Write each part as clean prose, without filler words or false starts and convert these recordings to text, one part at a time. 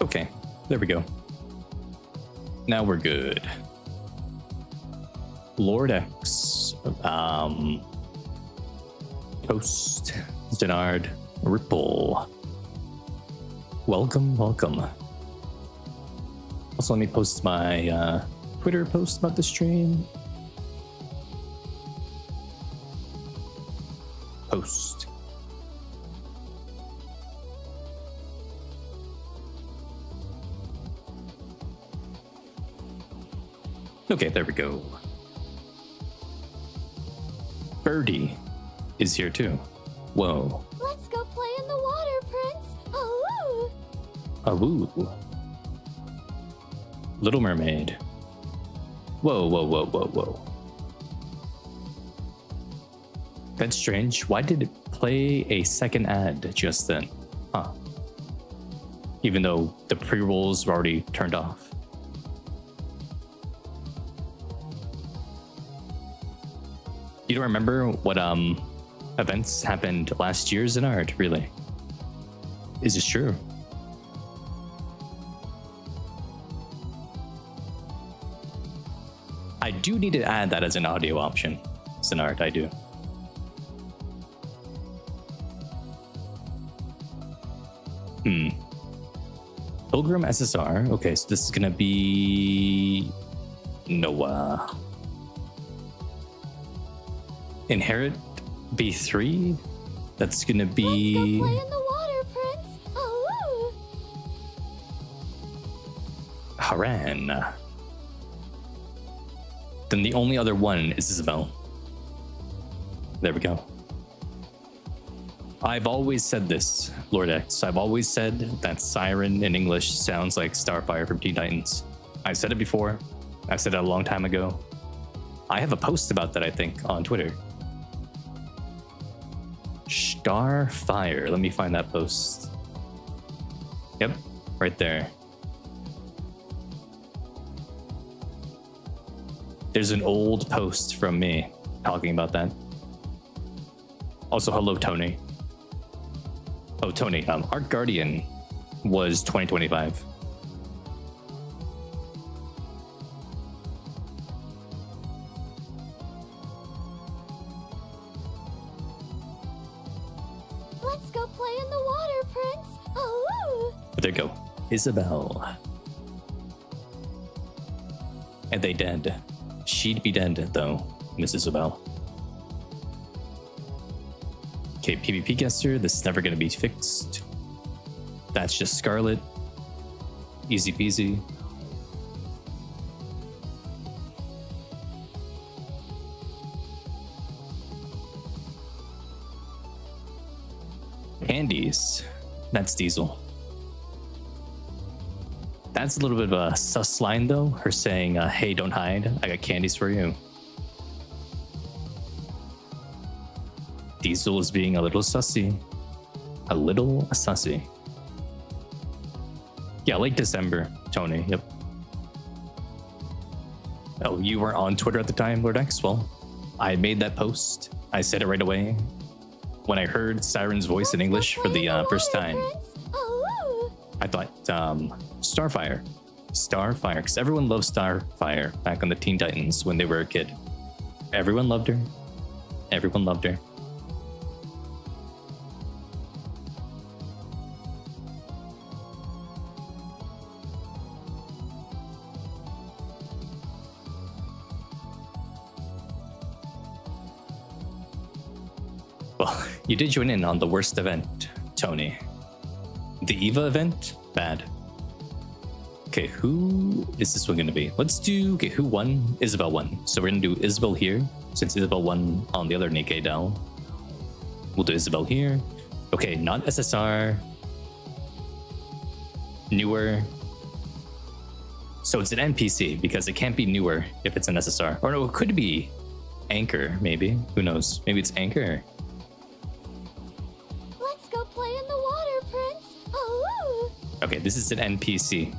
Okay, there we go. Now we're good. Lord X, Post, Denard, Ripple. Welcome, welcome. Also, let me post my Twitter post about the stream. Post. Okay, there we go. Birdie is here too. Whoa. Let's go play in the water, Prince. Oh. Awoo. Little Mermaid. Whoa, whoa, whoa, whoa, whoa. That's strange. Why did it play a second ad just then? Huh. Even though the pre-rolls were already turned off. You don't remember what events happened last year, Zenard, really? Is this true? I do need to add that as an audio option, Zenard, I do. Pilgrim SSR. Okay, so this is gonna be Noah. Inherit B3. That's gonna be. Let's go play in the water, Prince. Oh. Haran. Then the only other one is Isabel. There we go. I've always said this, Lord X. I've always said that Siren in English sounds like Starfire from Teen Titans. I've said it before. I've said it a long time ago. I have a post about that, I think, on Twitter. Starfire. Let me find that post. Yep, right there. There's an old post from me talking about that. Also, hello, Tony. Oh, Tony, Art Guardian was 2025. Let's go play in the water, Prince. Oh. There you go. Isabel. And they dead. She'd be dead, though, Miss Isabel. Okay, PvP guesser. This is never going to be fixed. That's just Scarlet. Easy peasy. Candies. That's Diesel. That's a little bit of a sus line, though. Her saying, hey, don't hide. I got candies for you. Diesel is being a little sussy. A little sussy. Yeah, late December, Tony. Yep. Oh, you weren't on Twitter at the time, Lord X? Well, I made that post. I said it right away. When I heard Siren's voice in English for the first time, I thought Starfire. Starfire, because everyone loved Starfire back on the Teen Titans when they were a kid. Everyone loved her. Everyone loved her. Well, you did join in on the worst event, Tony. The Eva event? Bad. Okay, who is this one going to be? Let's do... Okay, who won? Isabel won. So we're going to do Isabel here, since Isabel won on the other Nikke doll. We'll do Isabel here. Okay, not SSR. Newer. So it's an NPC, because it can't be newer if it's an SSR. Or no, it could be Anchor, maybe. Who knows? Maybe it's Anchor. Okay, this is an NPC.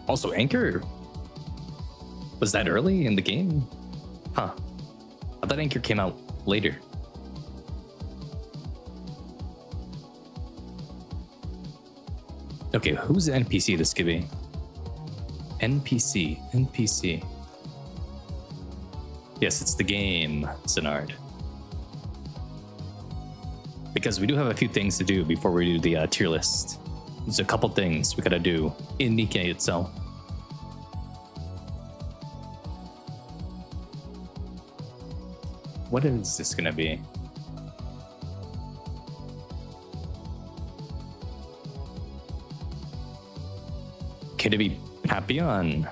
Also, Anchor Was that early in the game? Huh. I thought Anchor came out later. Okay, who's the NPC this could be? NPC. Yes, it's the game, Zenard. Because we do have a few things to do before we do the tier list. There's a couple things we gotta do in Nikke itself. What is this gonna be? Could it be Papillon?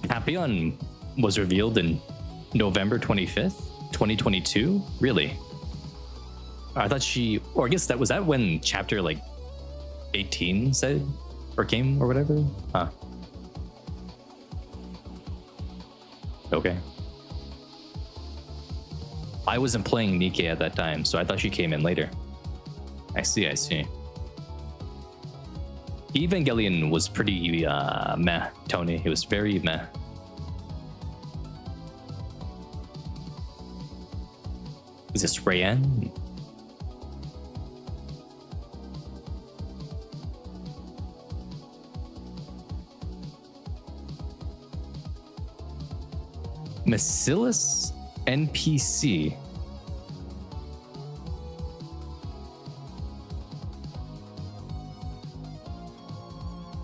Papillon was revealed in November 25th, 2022? Really? I thought she, or I guess that was that when chapter like 18 said or came or whatever? Huh. Okay. I wasn't playing Nikke at that time, so I thought she came in later. I see. Evangelion was pretty meh, Tony. It was very meh. Is this Rayan? Macillus NPC.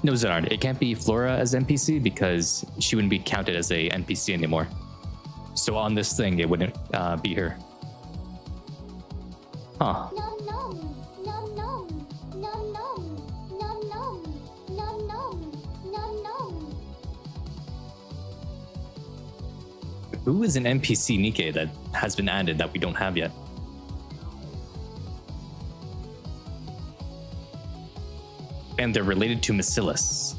No, Zenard, it can't be Flora as NPC because she wouldn't be counted as a NPC anymore. So on this thing, it wouldn't be her. Huh. Nom nom, nom nom, nom nom, nom nom, nom nom, nom nom. Who is an NPC Nikke that has been added that we don't have yet? And they're related to Macillus.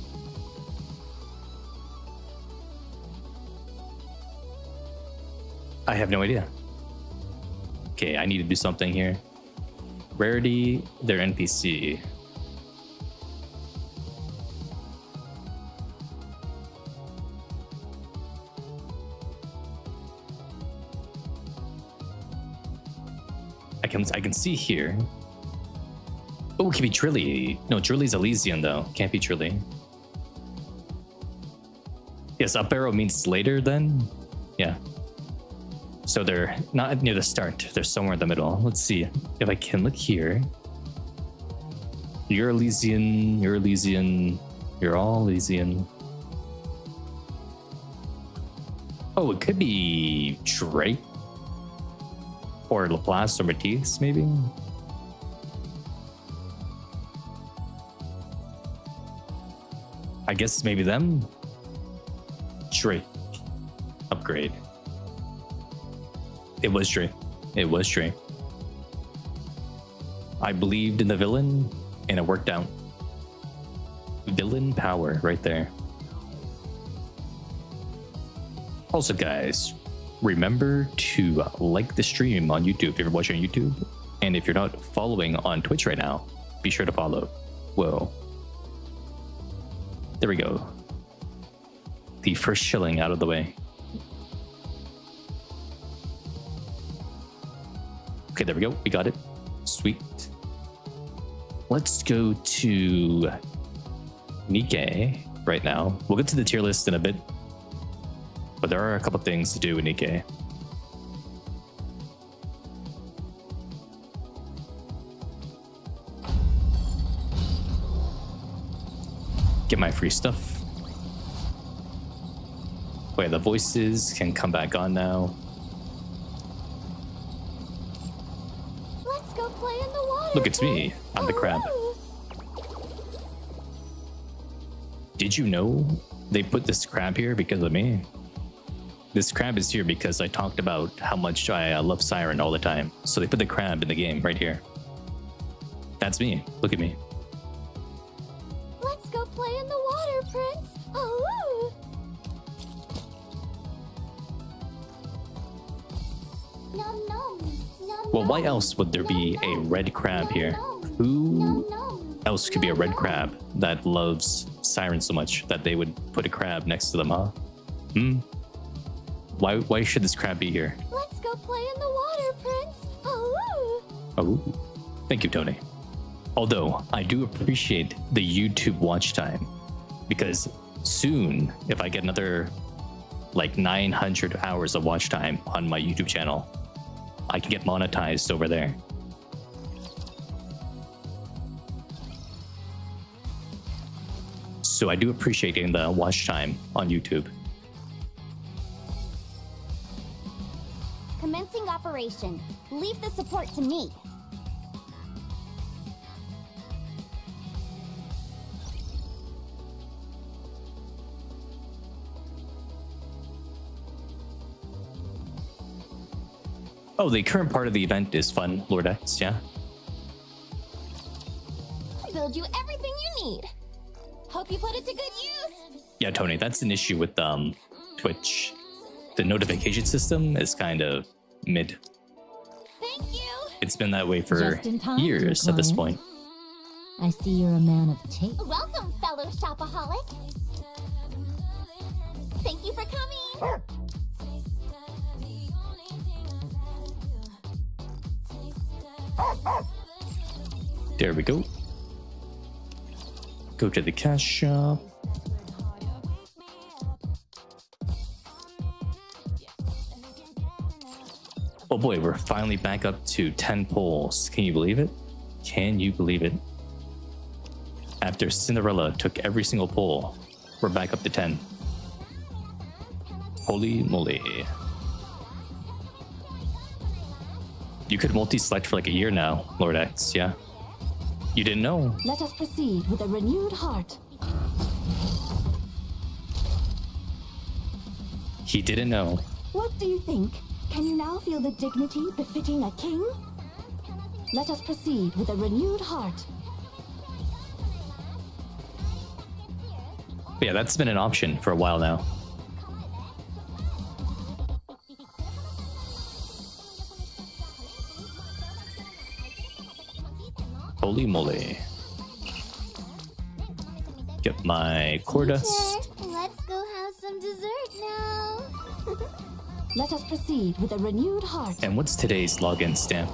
I have no idea. Okay, I need to do something here. Rarity, their NPC. I can see here. Oh, it could be Trilly. No, Trilly's Elysian though. Can't be Trilly. Yes, up arrow means later then? Yeah. So they're not near the start. They're somewhere in the middle. Let's see if I can look here. You're Elysian. You're Elysian. You're all Elysian. Oh, it could be Drake. Or Laplace or Matisse, maybe? I guess maybe them. Drake. Upgrade. It was Drake. It was Drake. I believed in the villain, and it worked out. Villain power right there. Also, guys, remember to like the stream on YouTube if you're watching on YouTube. And if you're not following on Twitch right now, be sure to follow. Whoa. There we go. The first shilling out of the way. Okay, there we go. We got it. Sweet. Let's go to Nikke right now. We'll get to the tier list in a bit. But there are a couple things to do in Nikke. Get my free stuff. Wait, the voices can come back on now. Let's go play in the water. Look, it's me. I'm the crab. Did you know they put this crab here because of me? This crab is here because I talked about how much I love Siren all the time. So they put the crab in the game right here. That's me. Look at me. Let's go play in the water, Prince. Oh. Nom nom. Nom Well, why nom. else would there be a Nom, red crab nom, here? nom, Who nom, else could be a red nom, crab that loves sirens so much that they would put a crab next to them, huh? Why should this crab be here? Let's go play in the water, Prince. Oh. Oh, thank you, Tony. Although I do appreciate the YouTube watch time, because soon, if I get another like 900 hours of watch time on my YouTube channel, I can get monetized over there. So I do appreciate getting the watch time on YouTube. Commencing operation. Leave the support to me. Oh, the current part of the event is fun, Lord X, yeah? Build you everything you need. Hope you put it to good use. Yeah, Tony, that's an issue with Twitch. The notification system is kind of mid. Thank you. It's been that way for Just in time, years at this point. I see you're a man of taste. Welcome, fellow shopaholic. Thank you for coming. There we go. Go to the cash shop. Oh boy, we're finally back up to 10 polls. Can you believe it? Can you believe it? After Cinderella took every single poll, we're back up to 10. Holy moly. You could multi-select for like a year now, Lord X, yeah? You didn't know? Let us proceed with a renewed heart. He didn't know. What do you think? Can you now feel the dignity befitting a king? Let us proceed with a renewed heart. Yeah, that's been an option for a while now. Holy moly. Get my core dust. Let's go have some dessert now. Let us proceed with a renewed heart. And what's today's login stamp?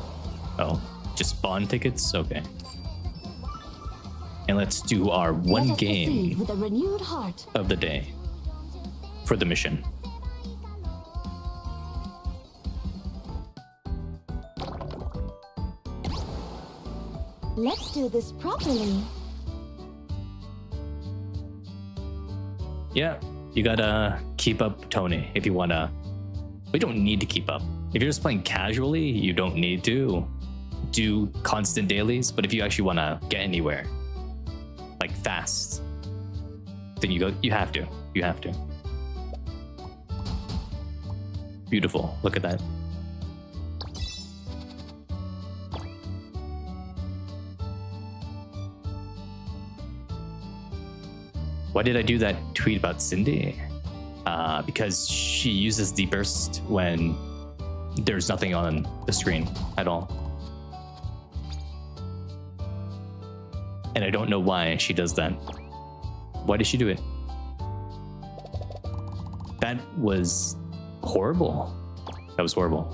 Oh, just bond tickets? Okay. And let's do our one Let us proceed game with a renewed heart. of the day for the mission. Let's do this properly. Yeah, you gotta keep up, Tony, if you wanna. We don't need to keep up. If you're just playing casually, you don't need to do constant dailies, but if you actually wanna get anywhere, like fast, then you have to. You have to. Beautiful, look at that. Why did I do that tweet about Cindy? Because she uses the burst when there's nothing on the screen at all. And I don't know why she does that. Why did she do it? That was horrible. That was horrible.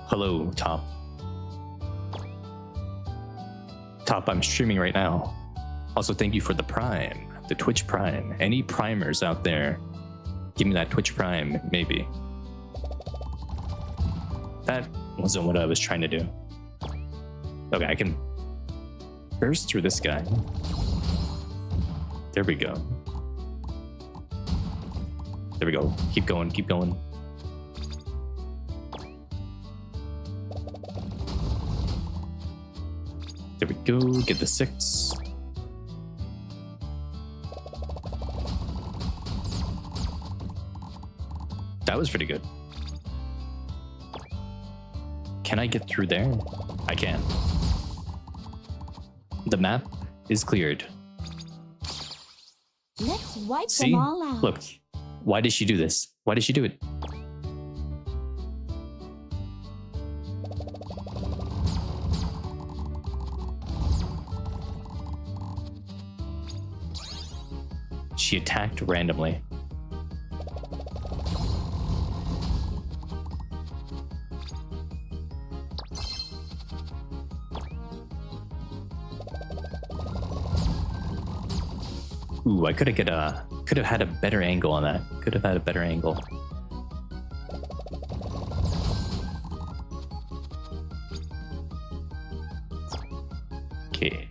Hello, Top. Top, I'm streaming right now. Also, thank you for the Prime, the Twitch Prime. Any primers out there, give me that Twitch Prime, maybe. That wasn't what I was trying to do. Okay, I can burst through this guy. There we go. There we go. Keep going, keep going. There we go, get the 6. That was pretty good. Can I get through there? I can. The map is cleared. Let's wipe See? them all out. Look, why did she do this? Why did she do it? attacked randomly. Ooh, I could have had a better angle on that. Could have had a better angle. Okay.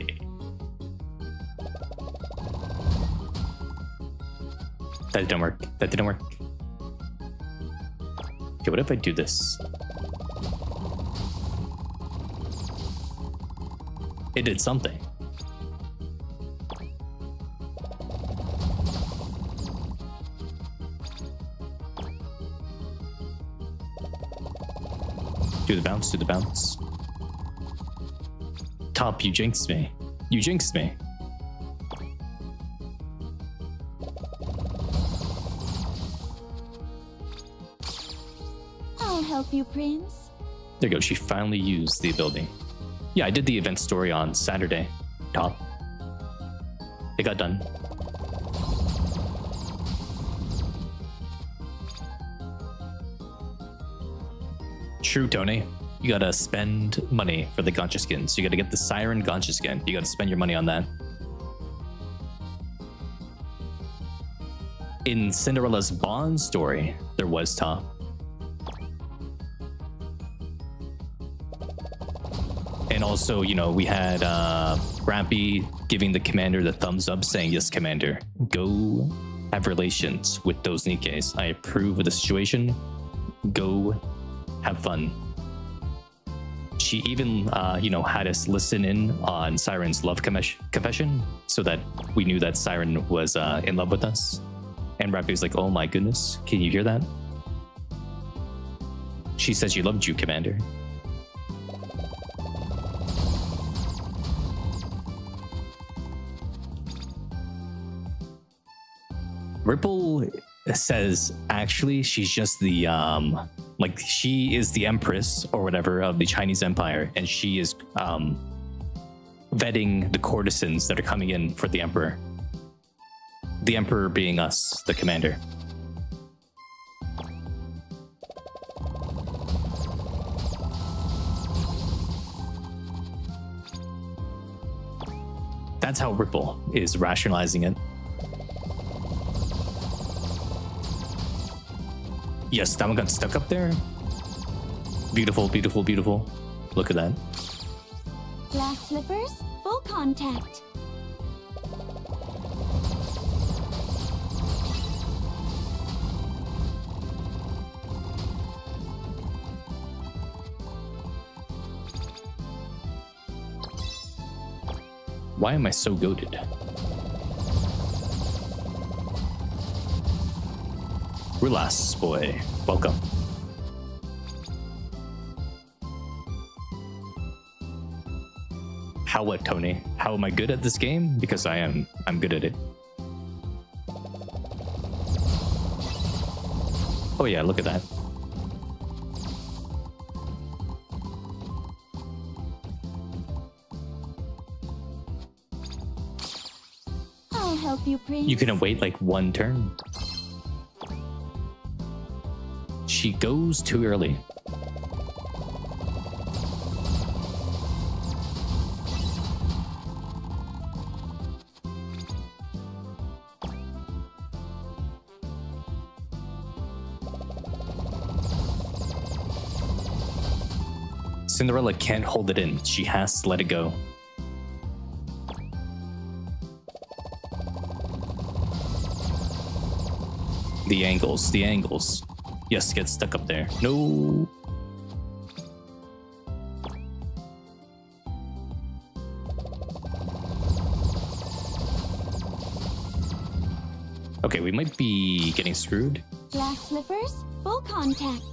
That didn't work. That didn't work. Okay, what if I do this? It did something. Do the bounce, do the bounce. Top, you jinxed me. You jinxed me. I'll help you, Prince. There you go, she finally used the ability. Yeah, I did the event story on Saturday. Top. It got done. True, Tony. You gotta spend money for the gacha skins. You gotta get the Siren gacha skin. You gotta spend your money on that. In Cinderella's Bond story, there was Top. And also, you know, we had Rampy giving the commander the thumbs up, saying, yes, commander, go have relations with those Nikkes. I approve of the situation. Go have fun. She even, you know, had us listen in on Siren's love confession so that we knew that Siren was in love with us. And Rampy was like, oh my goodness, can you hear that? She said she loved you, commander. Ripple says actually she's just the like she is the empress or whatever of the Chinese Empire, and she is vetting the courtesans that are coming in for the emperor. The emperor being us, the commander. That's how Ripple is rationalizing it. Yes, that one got stuck up there. Beautiful, beautiful, beautiful. Look at that. Glass slippers, full contact. Why am I so goated? Relax, boy. Welcome. How what, Tony? How am I good at this game? Because I am. I'm good at it. Oh yeah, look at that. I'll help you, Prince. You can wait like one turn. She goes too early. Cinderella can't hold it in. She has to let it go. The angles, the angles. Yes, get stuck up there. No. Okay, we might be getting screwed. Glass slippers, full contact.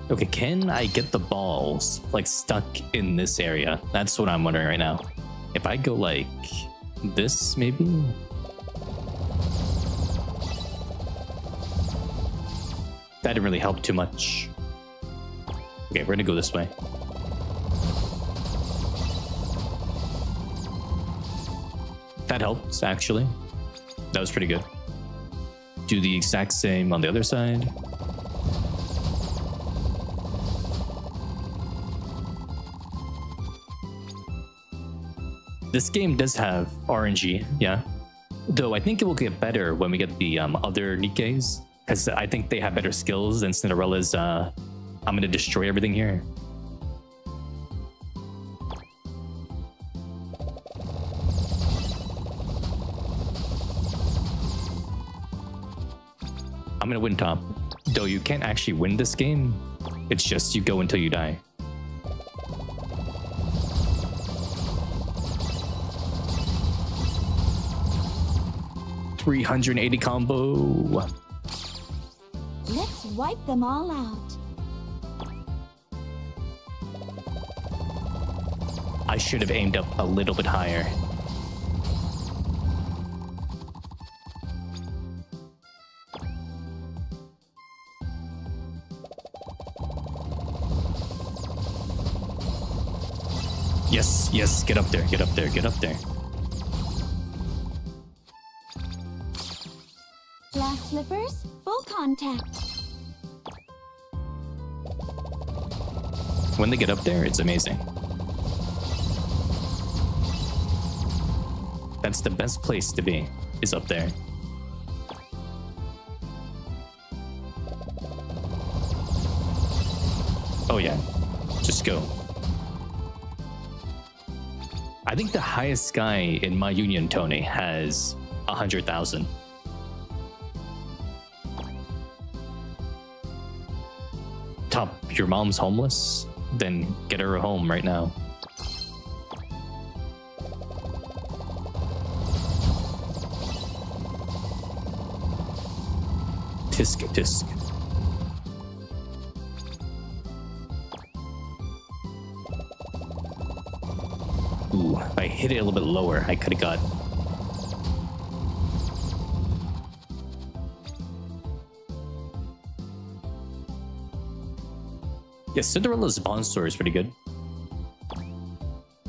Okay, can I get the balls like stuck in this area? That's what I'm wondering right now. If I go like this, maybe? . That didn't really help too much. Okay, we're gonna go this way. That helps, actually. That was pretty good. Do the exact same on the other side. This game does have RNG, yeah. Though I think it will get better when we get the other Nikkes, because I think they have better skills than Cinderella's. I'm gonna destroy everything here. I'm gonna win top. Though you can't actually win this game. It's just you go until you die. $380 combo. Let's wipe them all out. I should have aimed up a little bit higher. Yes, yes, get up there, get up there, get up there. Glass slippers, full contact. When they get up there, it's amazing. That's the best place to be, is up there. Oh yeah, just go. I think the highest guy in my union, Tony, has 100,000. Top, your mom's homeless? Then get her home right now. Tisk, tisk. Ooh, if I hit it a little bit lower, I could have got... Yeah, Cinderella's Bond story is pretty good.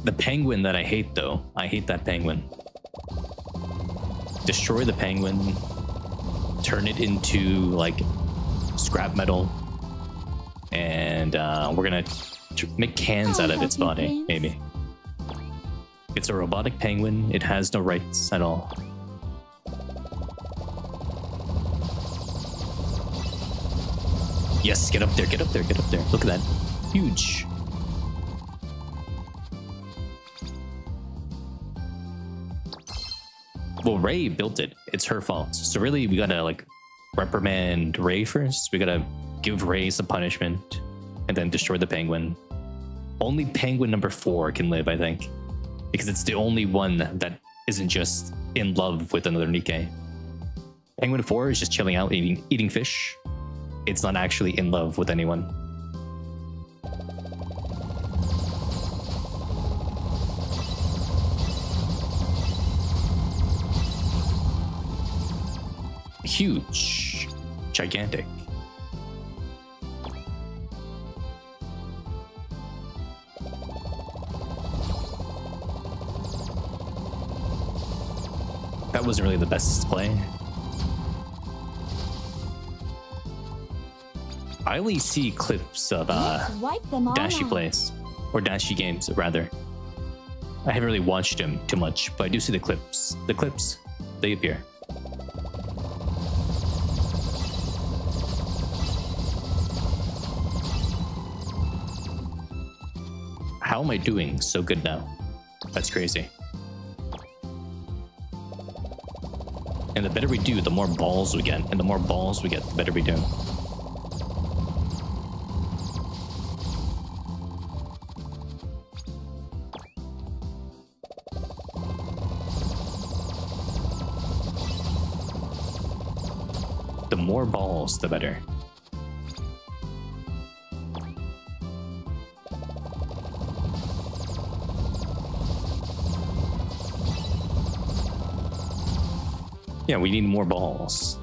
The penguin that I hate, though. I hate that penguin. Destroy the penguin. Turn it into, like, scrap metal. And we're gonna make cans out of its body, maybe. It's a robotic penguin. It has no rights at all. Yes, get up there, get up there, get up there. Look at that. Huge. Well, Ray built it. It's her fault. So really, we gotta, like, reprimand Ray first. We gotta give Ray some punishment and then destroy the penguin. Only penguin number 4 can live, I think. Because it's the only one that isn't just in love with another Nikke. Penguin 4 is just chilling out, eating fish. It's not actually in love with anyone. Huge. Gigantic. That wasn't really the best play. I only see clips of Dashi plays, or Dashi games rather. I haven't really watched him too much, but I do see the clips. The clips, they appear. How am I doing so good now? That's crazy. And the better we do, the more balls we get. And the more balls we get, the better we do. The more balls, the better. Yeah, we need more balls.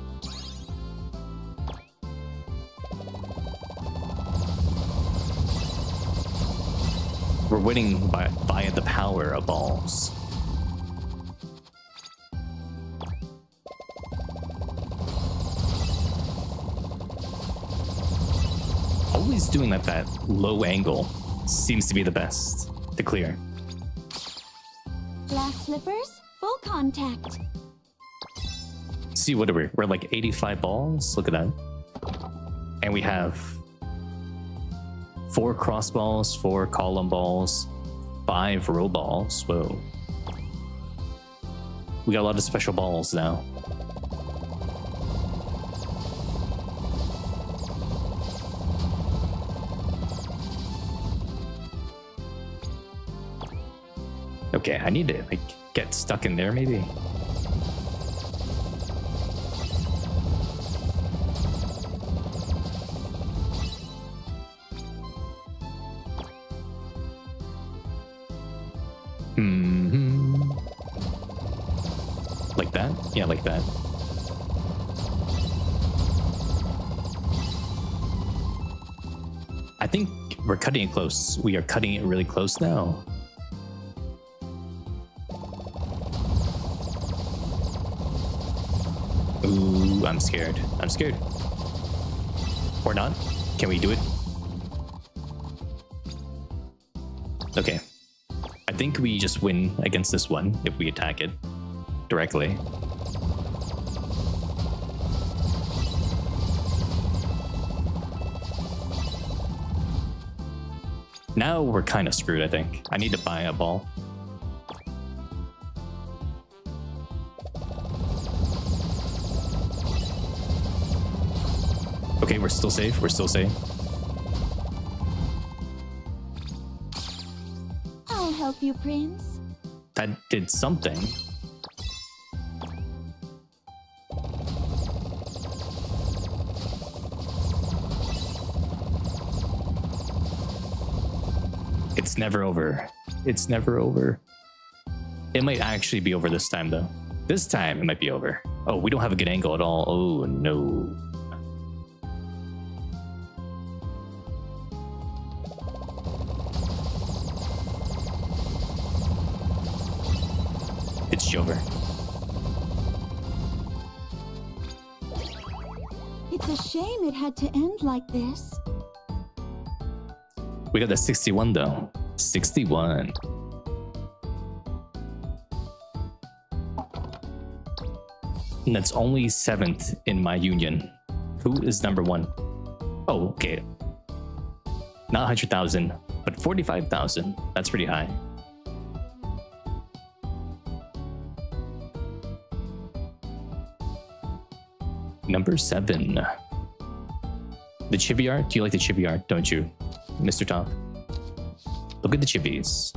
We're winning via the power of balls. Always doing that low angle seems to be the best to clear. Glass slippers, full contact. See, what are we? We're like 85 balls. Look at that. And we have 4 cross balls, 4 column balls, 5 row balls. Whoa. We got a lot of special balls now. Okay, I need to like get stuck in there maybe. Like that? Yeah, like that. I think we're cutting it close. We are cutting it really close now. Ooh, I'm scared. I'm scared. Or not? Can we do it? Okay. I think we just win against this one if we attack it directly. Now we're kind of screwed, I think. I need to buy a ball. Okay, we're still safe. We're still safe. I'll help you, Prince. That did something. It's never over. It's never over. It might actually be over this time, though. This time, it might be over. Oh, we don't have a good angle at all. Oh, no. It's over. It's a shame it had to end like this. We got the 61 though. 61. And that's only 7th in my union. Who is number 1? Oh, okay. Not 100,000, but 45,000. That's pretty high. Number 7. The chibi art? Do you like the chibi art, don't you, Mr. Top? Look at the chibis.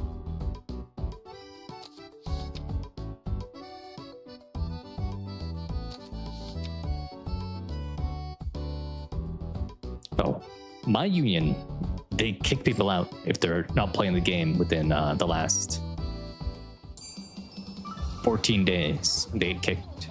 Oh, my union, they kick people out if they're not playing the game within the last 14 days. They get kicked.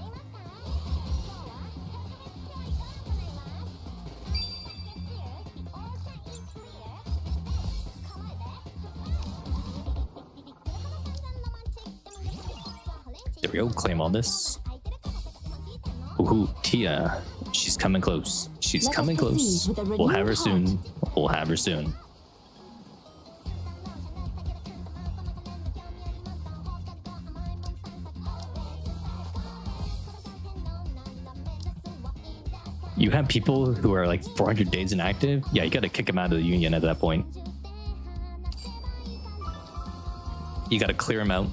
There we go, claim all this. Ooh, Tia. She's coming close. She's coming close. We'll have her soon. We'll have her soon. You have people who are like 400 days inactive? Yeah, you gotta kick them out of the union at that point. You gotta clear them out.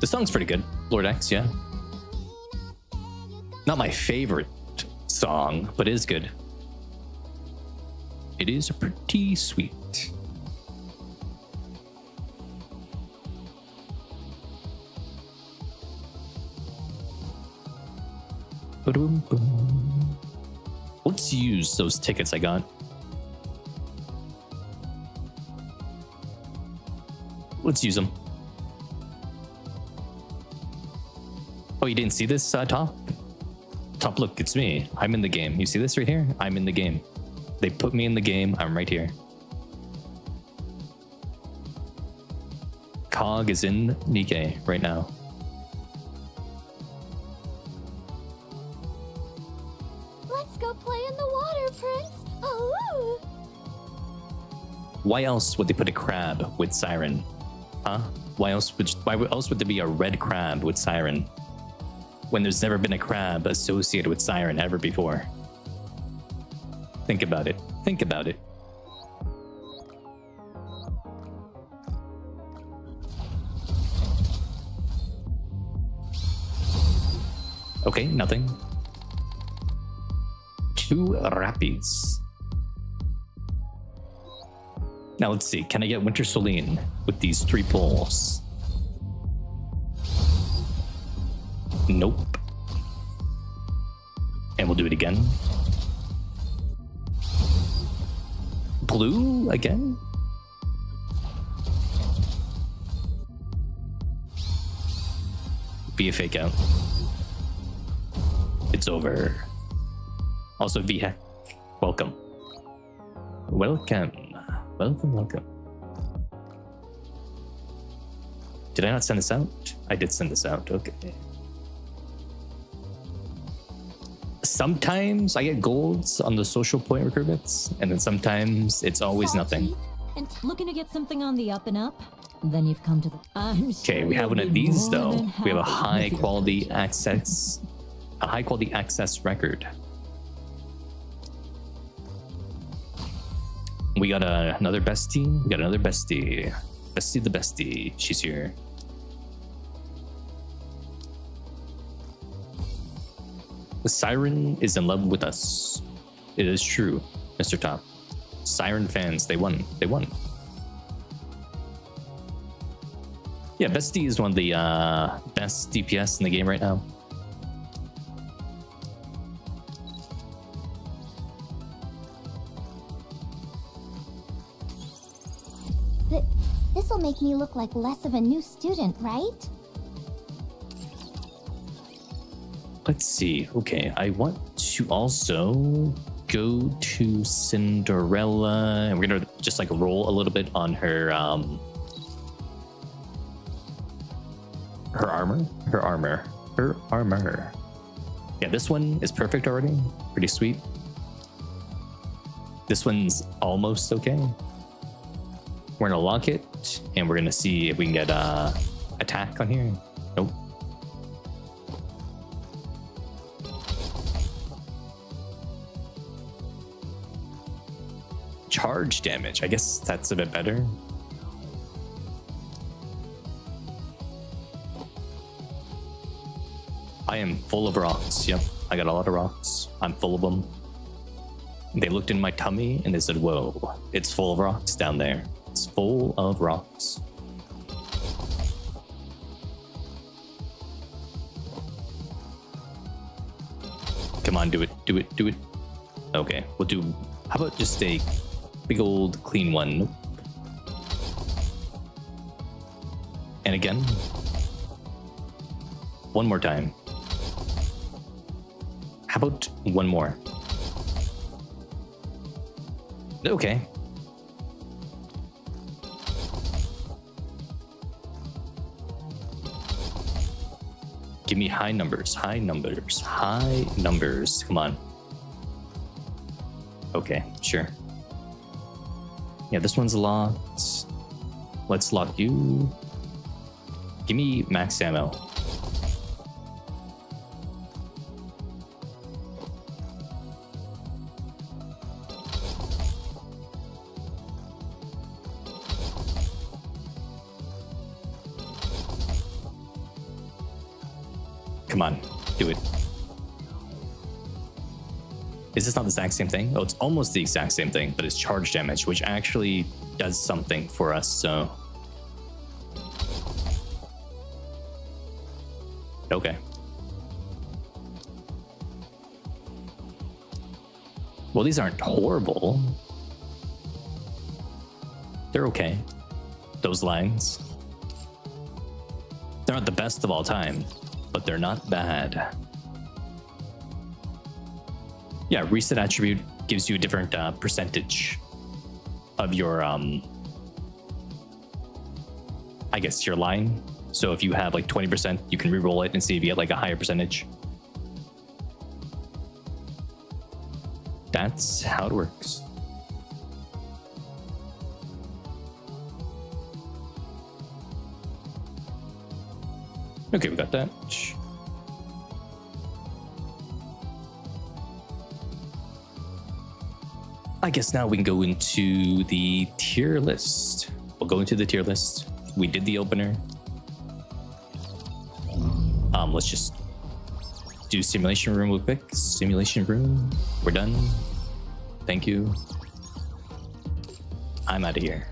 The song's pretty good. Lord X, yeah. Not my favorite song, but it is good. It is pretty sweet. Let's use those tickets I got. Let's use them. Oh, you didn't see this, Top? Top, look, it's me. I'm in the game. You see this right here? I'm in the game. They put me in the game. I'm right here. Cog is in Nikke right now. Let's go play in the water, Prince. Oh. Why else would they put a crab with Siren? Huh? Why else would there be a red crab with Siren? When there's never been a crab associated with Siren ever before. Think about it. Think about it. Okay, nothing. 2 Rappies. Now let's see. Can I get Winter Soline with these 3 pulls? Nope. And we'll do it again. Blue again? Be a fake out. It's over. Also, Vheck, welcome. Welcome. Welcome. Did I not send this out? I did send this out. Okay. Sometimes I get golds on the social point recruitments, and then sometimes it's always nothing. And looking to get something on the up and up? Then you've come to the... Okay, we have one of these though. We have a high quality access record. We got another bestie. Bestie the bestie. She's here. The Siren is in love with us. It is true, Mr. Top. Siren fans, they won. Yeah, bestie is one of the best DPS in the game right now. This'll make me look like less of a new student, right? Let's see. Okay, I want to also go to Cinderella, and we're gonna just like roll a little bit on her armor. Yeah, this one is perfect already. Pretty sweet. This one's almost okay. We're gonna lock it, and we're gonna see if we can get attack on here. Nope. Charge damage. I guess that's a bit better. I am full of rocks. Yep, I got a lot of rocks. I'm full of them. They looked in my tummy and they said, whoa, it's full of rocks down there. It's full of rocks. Come on, do it. Okay, we'll do, how about just a big old clean one? Nope. And again. One more time. How about one more? Okay. Give me high numbers. Come on. Okay, sure. Yeah, this one's locked. Let's lock you. Give me max ammo. Come on, do it. Is this not the exact same thing? Oh, it's almost the exact same thing, but it's charge damage, which actually does something for us, so. Okay. Well, these aren't horrible. They're okay. Those lines. They're not the best of all time, but they're not bad. Yeah, reset attribute gives you a different percentage of your, I guess, your line. So if you have like 20%, you can reroll it and see if you get like a higher percentage. That's how it works. Okay, we got that. I guess now we can go into the tier list. We'll go into the tier list. We did the opener. Let's just do simulation room real quick. Simulation room. We're done. Thank you. I'm out of here.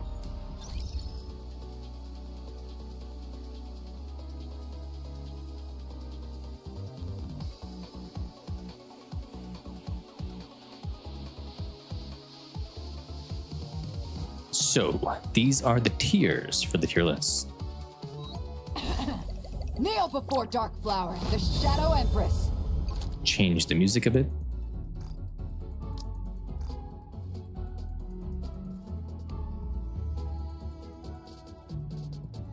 So these are the tiers for the tier list. Kneel before Dark Flower, the Shadow Empress. Change the music a bit.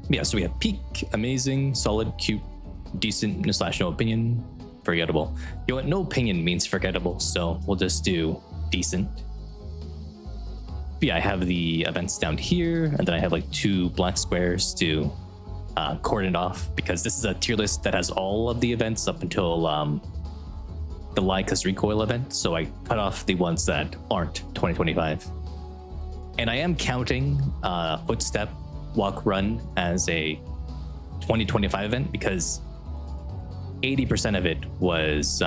Yeah, so we have peak, amazing, solid, cute, decent, / no opinion, forgettable. You know what? No opinion means forgettable, so we'll just do decent. But yeah, I have the events down here, and then I have like 2 black squares to cordon it off, because this is a tier list that has all of the events up until the Lycus recoil event. So I cut off the ones that aren't 2025. And I am counting Footstep, Walk, Run as a 2025 event because 80% of it was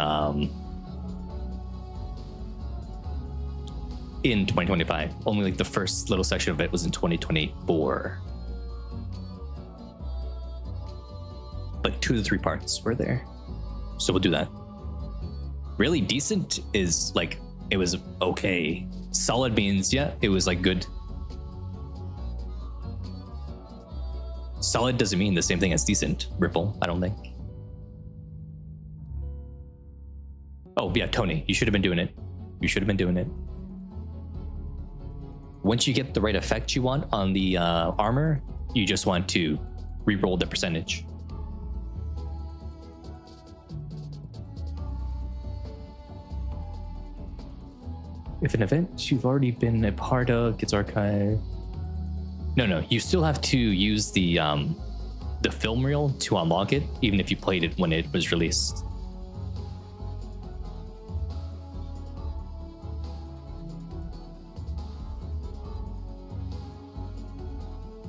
in 2025. Only like the first little section of it was in 2024. But 2 to 3 parts were there. So we'll do that. Really decent is like, it was okay. Solid means, yeah, it was like good. Solid doesn't mean the same thing as decent, Ripple, I don't think. Oh, yeah, Tony, you should have been doing it. You should have been doing it. Once you get the right effect you want on the armor, you just want to re-roll the percentage. If an event you've already been a part of gets archived. No, you still have to use the film reel to unlock it, even if you played it when it was released.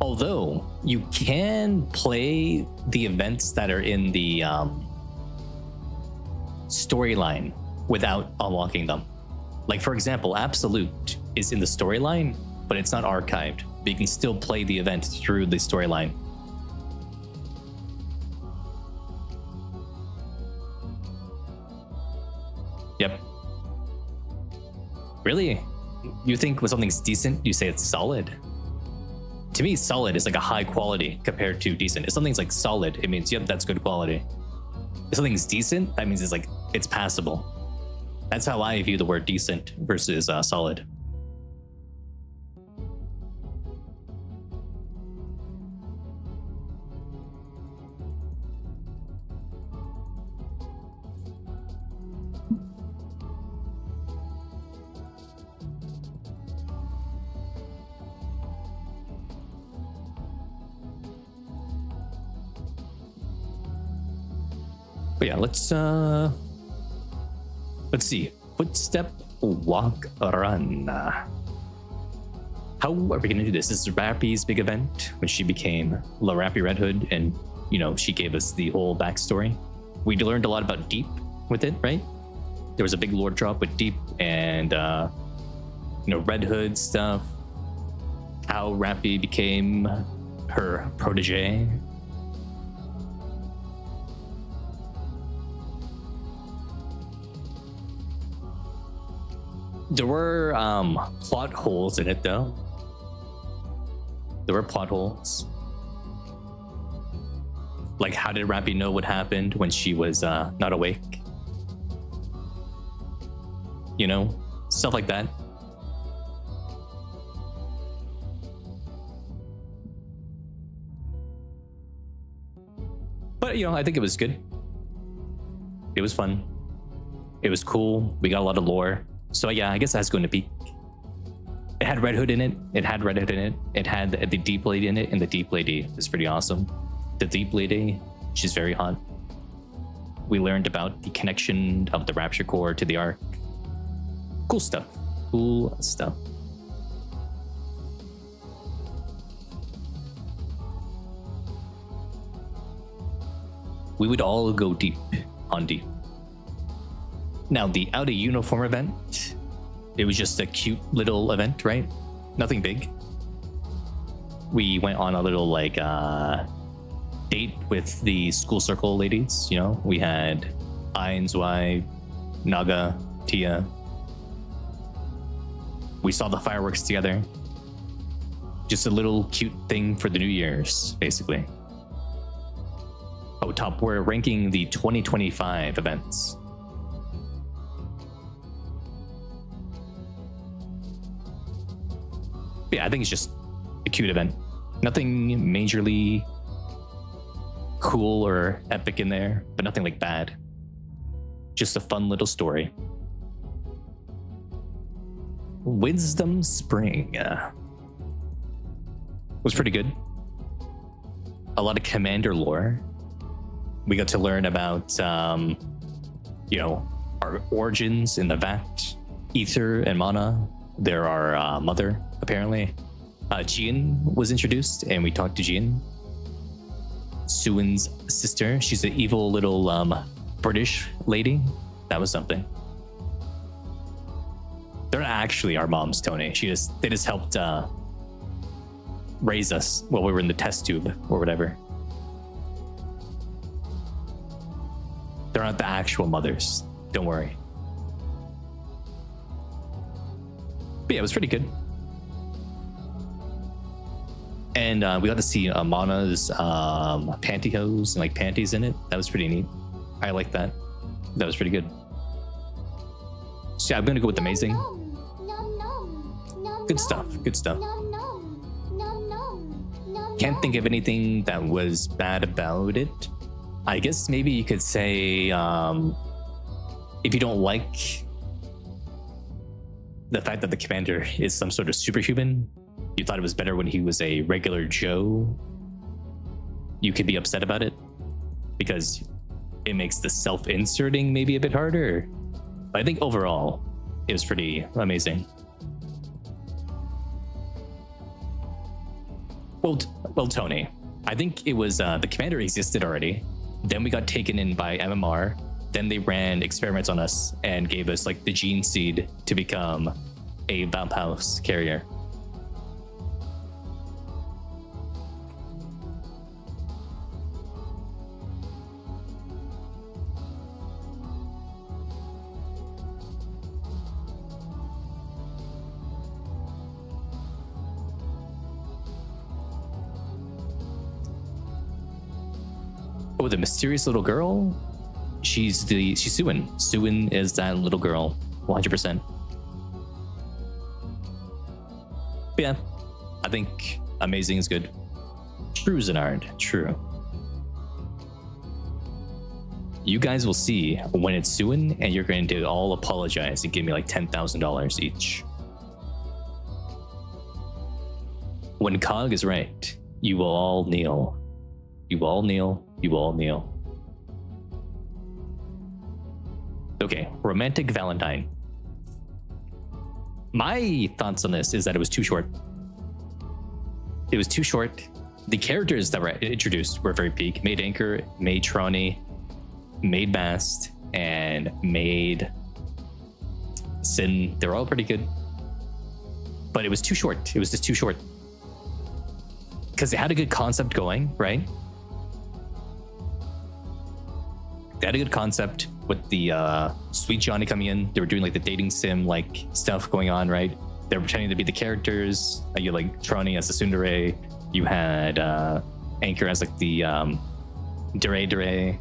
Although you can play the events that are in the storyline without unlocking them. Like, for example, Absolute is in the storyline, but it's not archived. But you can still play the event through the storyline. Yep. Really? You think when something's decent, you say it's solid? To me, solid is like a high quality compared to decent. If something's like solid, it means, yep, that's good quality. If something's decent, that means it's like, it's passable. That's how I view the word decent versus solid. But yeah, let's see. Footstep, Walk, Run. How are we gonna do this? This is Rappy's big event when she became La Rappy Red Hood, and you know, she gave us the whole backstory. We learned a lot about Deep with it, right? There was a big lore drop with Deep and you know, Red Hood stuff. How Rappy became her protege. There were plot holes in it, though. There were plot holes. Like, how did Rappy know what happened when she was not awake? you know, stuff like that. But, you know, I think it was good. It was fun. It was cool. We got a lot of lore. So yeah, I guess that's going to peak. It had Red Hood in it. It had Red Hood in it. It had the Deep Lady in it, and the Deep Lady is pretty awesome. The Deep Lady, she's very hot. We learned about the connection of the Rapture Core to the Ark. Cool stuff. Cool stuff. We would all go deep on deep. Now, the Out of Uniform event, it was just a cute little event, right? Nothing big. We went on a little like date with the school circle ladies, you know. We had Ain, Zwei, Naga, Tia. We saw the fireworks together. Just a little cute thing for the New Year's, basically. Oh, top, we're ranking the 2025 events. Yeah, I think it's just a cute event. Nothing majorly cool or epic in there, but nothing like bad. Just a fun little story. Wisdom Spring was pretty good. A lot of Commander lore. We got to learn about, you know, our origins in the Vat, Ether, and Mana. There are Mother, apparently. Jin was introduced, and we talked to Jin. Suin's sister. She's an evil little British lady. That was something. They're not actually our moms, Tony. They just helped raise us while we were in the test tube or whatever. They're not the actual mothers. Don't worry. But yeah, it was pretty good. And we got to see Mana's pantyhose and like panties in it. That was pretty neat. I like that. That was pretty good. So yeah, I'm gonna go with amazing. Good stuff. Good stuff. Can't think of anything that was bad about it. I guess maybe you could say if you don't like the fact that the commander is some sort of superhuman, you thought it was better when he was a regular Joe, you could be upset about it because it makes the self-inserting maybe a bit harder. But I think overall, it was pretty amazing. Well, Tony, I think it was the commander existed already. Then we got taken in by MMR. Then they ran experiments on us and gave us like the gene seed to become a Vamp House carrier. Oh, the mysterious little girl? She's Suin. Suin is that little girl, 100%. But yeah, I think amazing is good. True, Zenard, true. You guys will see when it's Suin, and you're going to all apologize and give me like $10,000 each. When Cog is right, you will all kneel. You will all kneel. You will all kneel. Okay, Romantic Valentine. My thoughts on this is that it was too short. It was too short. The characters that were introduced were very peak. Maid Anchor, Maid Trani, Maid Bast, and Maid Sin. They're all pretty good. But it was too short. It was just too short. Because they had a good concept going, right? They had a good concept with the Sweet Johnny coming in. They were doing like the dating sim like stuff going on, right? They were pretending to be the characters. You had, like Trani as the tsundere. You had Anchor as like the Dere.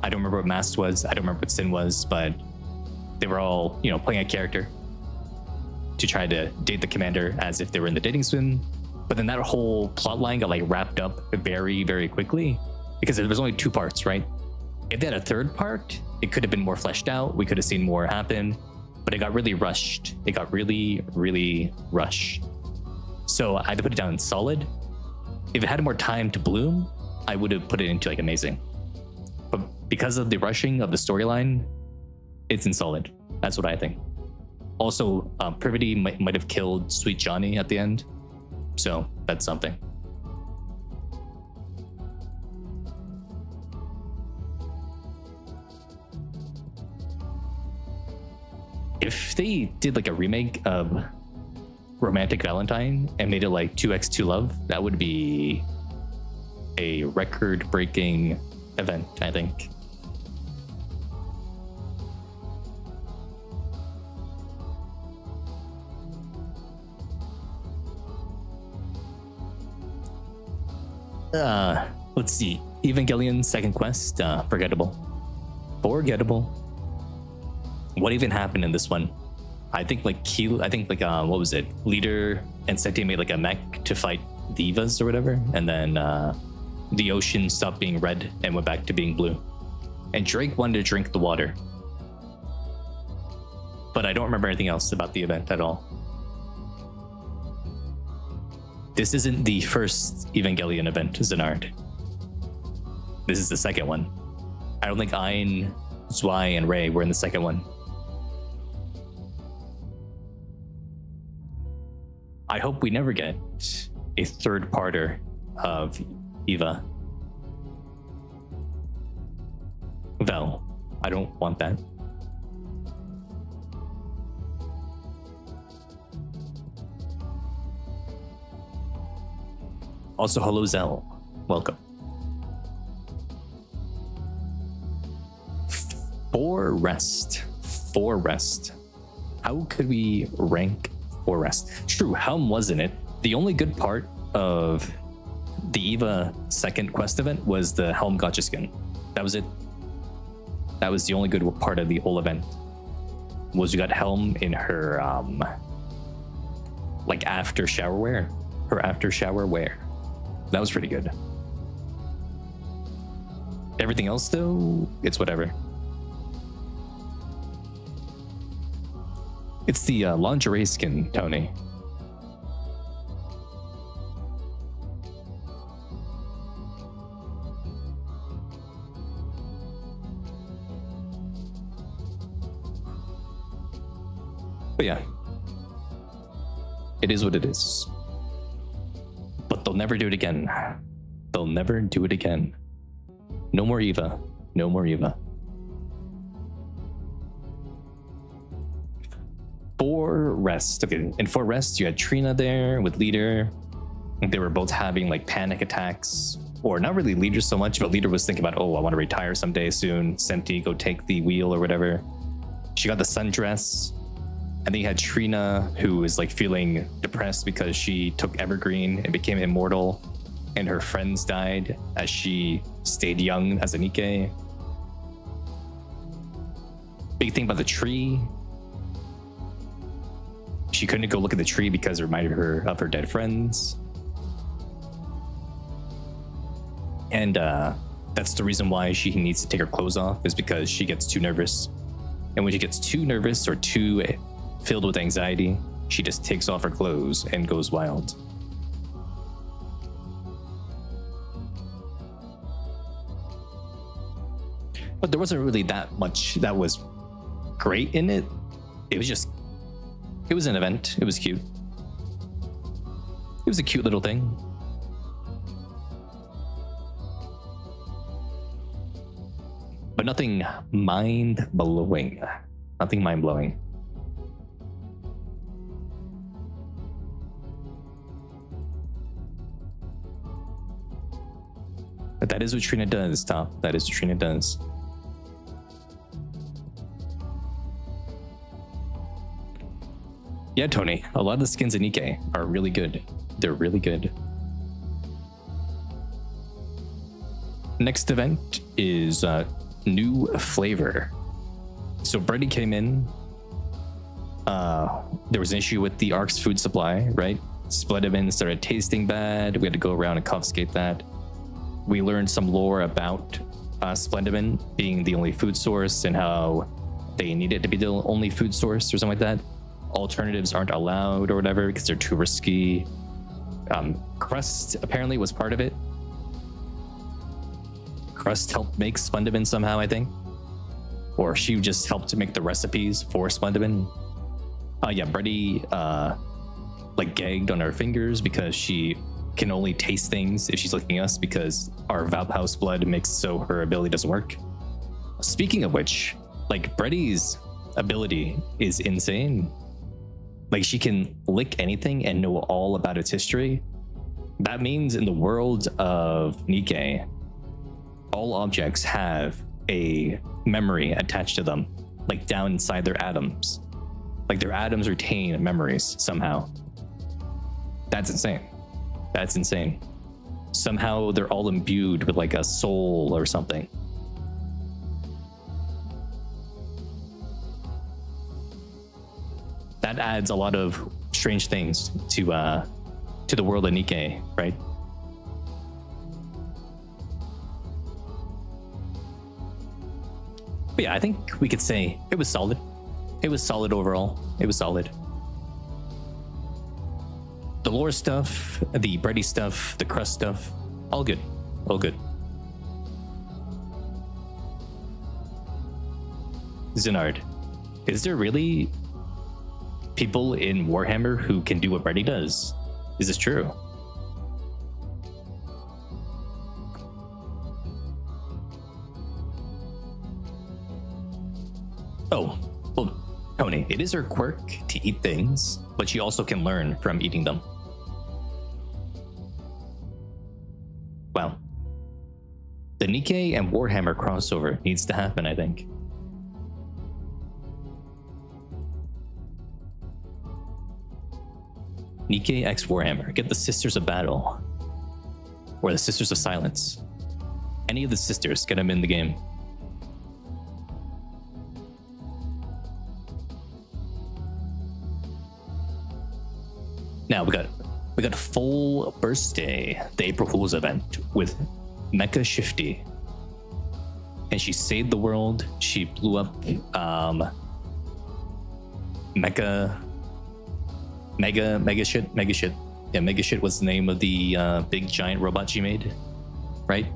I don't remember what Mast was. I don't remember what Sin was, but They were all, playing a character to try to date the commander as if they were in the dating swim. But then that whole plot line got like wrapped up very, very quickly because there was only 2 parts, right? If they had a 3rd part, it could have been more fleshed out. We could have seen more happen, but it got really rushed. It got really, really rushed. So I had to put it down in solid. If it had more time to bloom, I would have put it into like amazing. But because of the rushing of the storyline, it's in solid. That's what I think. Also, Privity might have killed Sweet Johnny at the end. So that's something. If they did like a remake of Romantic Valentine and made it like 2x2 Love, that would be a record-breaking event, I think. Let's see. Evangelion Second Quest, forgettable. Forgettable. What even happened in this one? I think what was it? Leader and Seti made like a mech to fight divas or whatever, and then the ocean stopped being red and went back to being blue. And Drake wanted to drink the water. But I don't remember anything else about the event at all. This isn't the first Evangelion event, Zenard. This is the second one. I don't think Ain, Zwei, and Ray were in the second one. I hope we never get a 3rd parter of Eva. Vel, I don't want that. Also, hello Zell, welcome. For rest. How could we rank for rest? True, Helm wasn't it. The only good part of the Eva second quest event was the Helm gotcha skin. That was it. That was the only good part of the whole event. Was we got Helm in her like after shower wear. Her after shower wear. That was pretty good. Everything else though, it's whatever. It's the lingerie skin, Tony. But yeah, it is what it is. But they'll never do it again. They'll never do it again. No more Eva. No more Eva. For rest. Okay, in For Rest, you had Trina there with Leader. They were both having like panic attacks. Or not really Leader so much, but Leader was thinking about, oh, I want to retire someday soon. Senti, go take the wheel or whatever. She got the sundress. And then you had Trina, who is like feeling depressed because she took Evergreen and became immortal. And her friends died as she stayed young as a Nikke. Big thing about the tree. She couldn't go look at the tree because it reminded her of her dead friends. And that's the reason why she needs to take her clothes off, is because she gets too nervous. And when she gets too nervous or too filled with anxiety, she just takes off her clothes and goes wild. But there wasn't really that much that was great in it. It was an event. It was cute. It was a cute little thing. But nothing mind-blowing. Nothing mind-blowing. But that is what Trina does, Top. That is what Trina does. Yeah, Tony, a lot of the skins in Nikke are really good. They're really good. Next event is new flavor. So Brady came in. There was an issue with the Ark's food supply, right? Splendiman started tasting bad. We had to go around and confiscate that. We learned some lore about Splendiman being the only food source and how they needed to be the only food source or something like that. Alternatives aren't allowed or whatever because they're too risky. Crust apparently was part of it. Crust helped make Splendiman somehow, I think. Or she just helped to make the recipes for Splendiman. Yeah, Brady like gagged on her fingers because she can only taste things if she's looking at us because our Vaup blood makes so her ability doesn't work. Speaking of which, like Brady's ability is insane. Like she can lick anything and know all about its history. That means in the world of Nikke, all objects have a memory attached to them, like down inside their atoms. Like their atoms retain memories somehow. That's insane. That's insane. Somehow they're all imbued with like a soul or something. That adds a lot of strange things to the world of Nikke, right? But yeah, I think we could say it was solid. It was solid overall. It was solid. The lore stuff, the Brady stuff, the crust stuff, all good. All good. Zenard, is there really people in Warhammer who can do what Brady does? Is this true? Oh, well, Tony, it is her quirk to eat things, but she also can learn from eating them. Wow. The Nikke and Warhammer crossover needs to happen, I think. Nikke x Warhammer. Get the Sisters of Battle. Or the Sisters of Silence. Any of the sisters, get them in the game. Now we got a full birthday, the April Fool's event with Mecha Shifty. And she saved the world. She blew up Mega Shit. Yeah, Mega Shit was the name of the big giant robot she made, right?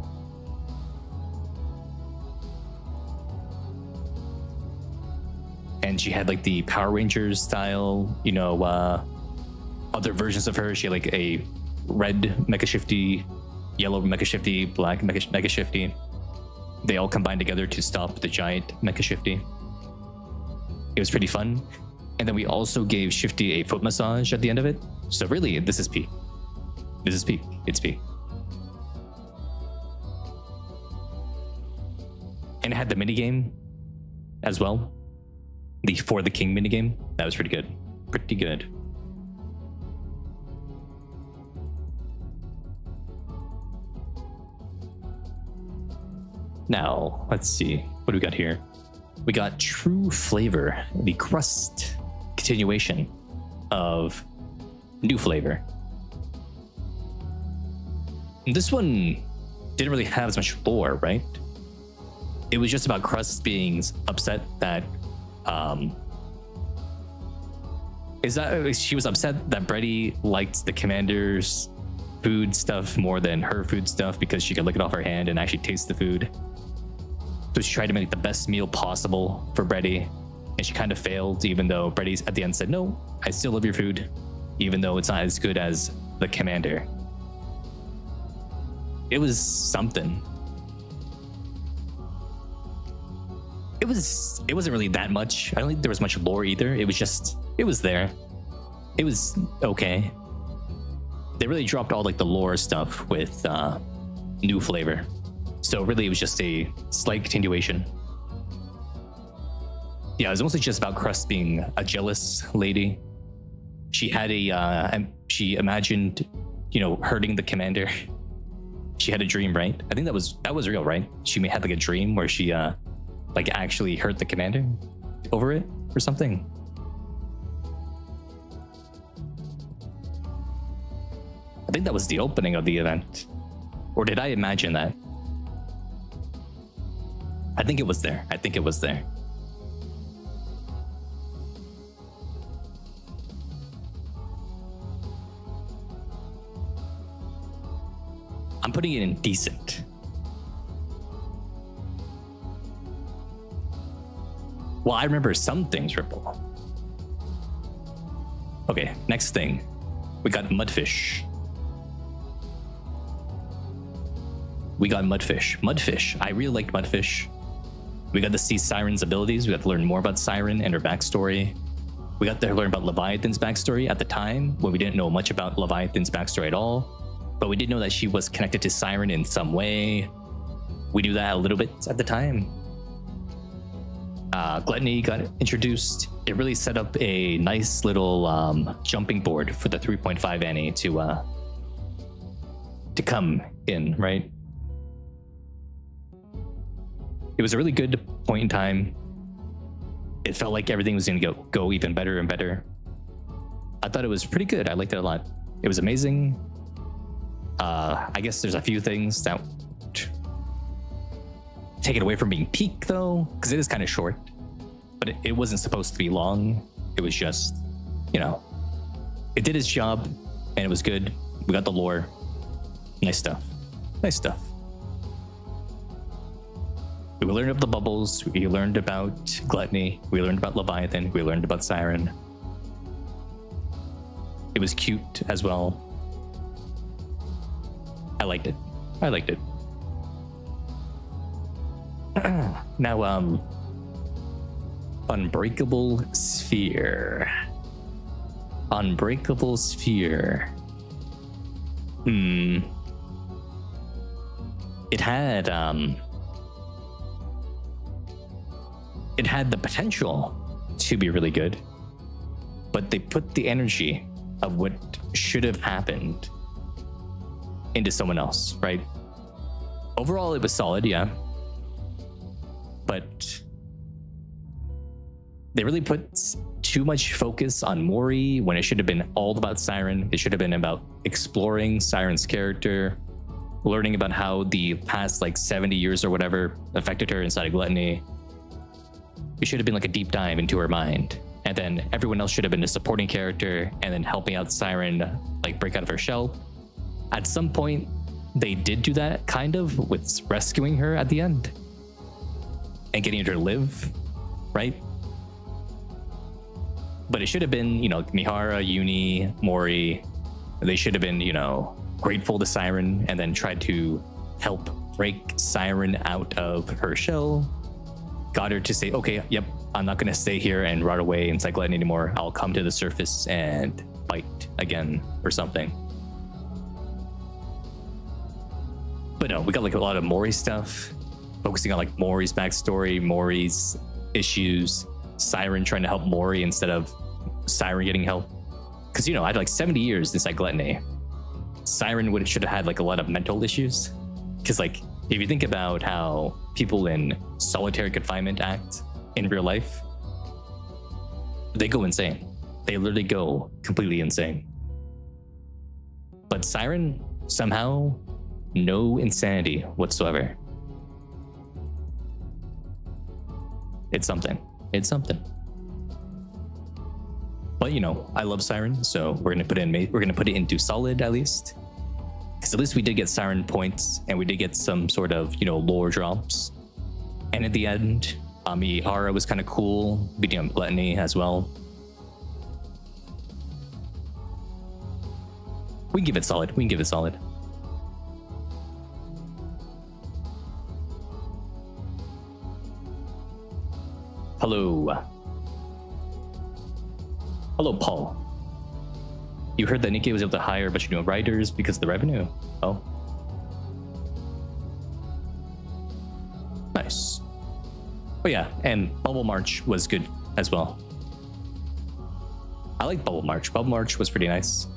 And she had like the Power Rangers style, you know, other versions of her. She had like a red Mecha Shifty, yellow Mecha Shifty, black Mecha Shifty. They all combined together to stop the giant Mecha Shifty. It was pretty fun. And then we also gave Shifty a foot massage at the end of it. So really, this is peak. This is peak. It's peak. And it had the minigame as well. The For the King minigame. That was pretty good. Pretty good. Now, let's see. What do we got here? We got True Flavor, the crust continuation of New Flavor. And this one didn't really have as much lore, right? It was just about Crust being upset that she was upset that Brady liked the commander's food stuff more than her food stuff because she could lick it off her hand and actually taste the food. So she tried to make the best meal possible for Brady, and she kind of failed, even though Brady's at the end said, "No, I still love your food, even though it's not as good as the commander." It was something. It wasn't really that much. I don't think there was much lore either. It was there. It was okay. They really dropped all like the lore stuff with New Flavor. So really it was just a slight continuation. Yeah, it was mostly just about Crust being a jealous lady. She had she imagined, you know, hurting the commander. She had a dream, right? I think that was real, right? She had like a dream where she like actually hurt the commander. over it or something. I think that was the opening of the event. Or did I imagine that? I think it was there. I think it was there. I'm putting it in decent. Well, I remember some things, Ripple. Okay, next thing. We got Mudfish. Mudfish. I really liked Mudfish. We got to see Siren's abilities. We got to learn more about Siren and her backstory. We got to learn about Leviathan's backstory at the time, when we didn't know much about Leviathan's backstory at all. But we did know that she was connected to Siren in some way. We knew that a little bit at the time. Gluttony got introduced. It really set up a nice little jumping board for the 3.5 Annie to come in, right? It was a really good point in time. It felt like everything was going to go even better and better. I thought it was pretty good. I liked it a lot. It was amazing. I guess there's a few things that take it away from being peak, though, because it is kind of short. But it wasn't supposed to be long. It was just, you know, it did its job, and it was good. We got the lore. Nice stuff. Nice stuff. We learned about the bubbles. We learned about Gluttony. We learned about Leviathan. We learned about Siren. It was cute as well. I liked it. Now, Unbreakable Sphere. It had the potential to be really good, but they put the energy of what should have happened into someone else, right? Overall, it was solid, yeah. But they really put too much focus on Mori when it should have been all about Siren. It should have been about exploring Siren's character, learning about how the past like 70 years or whatever affected her inside of Gluttony. It should have been like a deep dive into her mind. And then everyone else should have been a supporting character and then helping out Siren like break out of her shell. At some point, they did do that, kind of, with rescuing her at the end and getting her to live, right? But it should have been, you know, Mihara, Uni, Mori. They should have been, you know, grateful to Siren and then tried to help break Siren out of her shell. Got her to say, okay, yep, I'm not going to stay here and rot away inside Gluttony anymore. I'll come to the surface and fight again or something. But no, we got like a lot of Mori stuff, focusing on like Mori's backstory, Mori's issues, Siren trying to help Mori instead of Siren getting help. Because, you know, I had like 70 years inside Gluttony. Siren should have had like a lot of mental issues. Because like, if you think about how people in solitary confinement act in real life, they go insane. They literally go completely insane. But Siren, somehow, no insanity whatsoever. It's something. But you know, I love Siren, so we're gonna put it into solid at least. Because at least we did get Siren points, and we did get some sort of, you know, lore drops. And at the end, Mihara was kind of cool, beating up Gluttony as well. We can give it solid. Hello, Paul. You heard that Nikke was able to hire a bunch of new writers because of the revenue. Oh. Nice. Oh yeah, and Bubble March was good as well. I like Bubble March. Bubble March was pretty nice.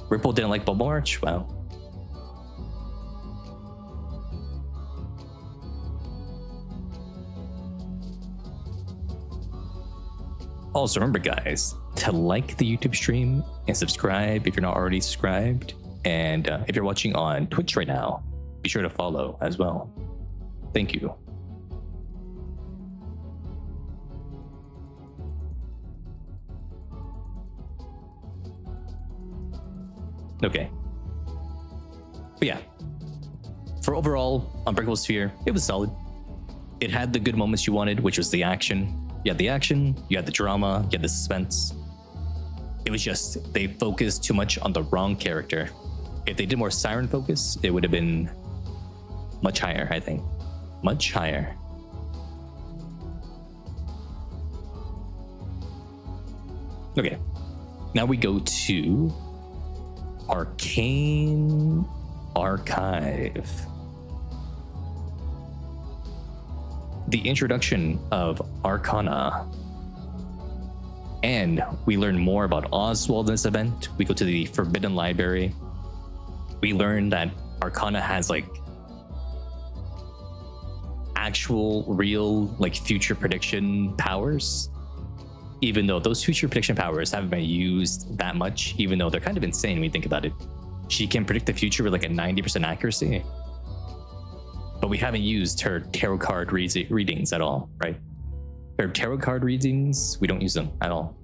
Ripple didn't like Bubble March? Wow. Also, remember, guys, to like the YouTube stream and subscribe if you're not already subscribed. And if you're watching on Twitch right now, be sure to follow as well. Thank you. Okay. But yeah, for overall Unbreakable Sphere, it was solid. It had the good moments you wanted, which was the action. You had the action, you had the drama, you had the suspense. It was just, they focused too much on the wrong character. If they did more Siren focus, it would have been much higher, I think. Much higher. Okay, now we go to Arcane Archive. The introduction of Arcana. And we learn more about Oswald in this event. We go to the Forbidden Library. We learn that Arcana has like actual, real, like future prediction powers. Even though those future prediction powers haven't been used that much, even though they're kind of insane when you think about it. She can predict the future with like a 90% accuracy. But we haven't used her tarot card readings at all, right? Her tarot card readings, we don't use them at all.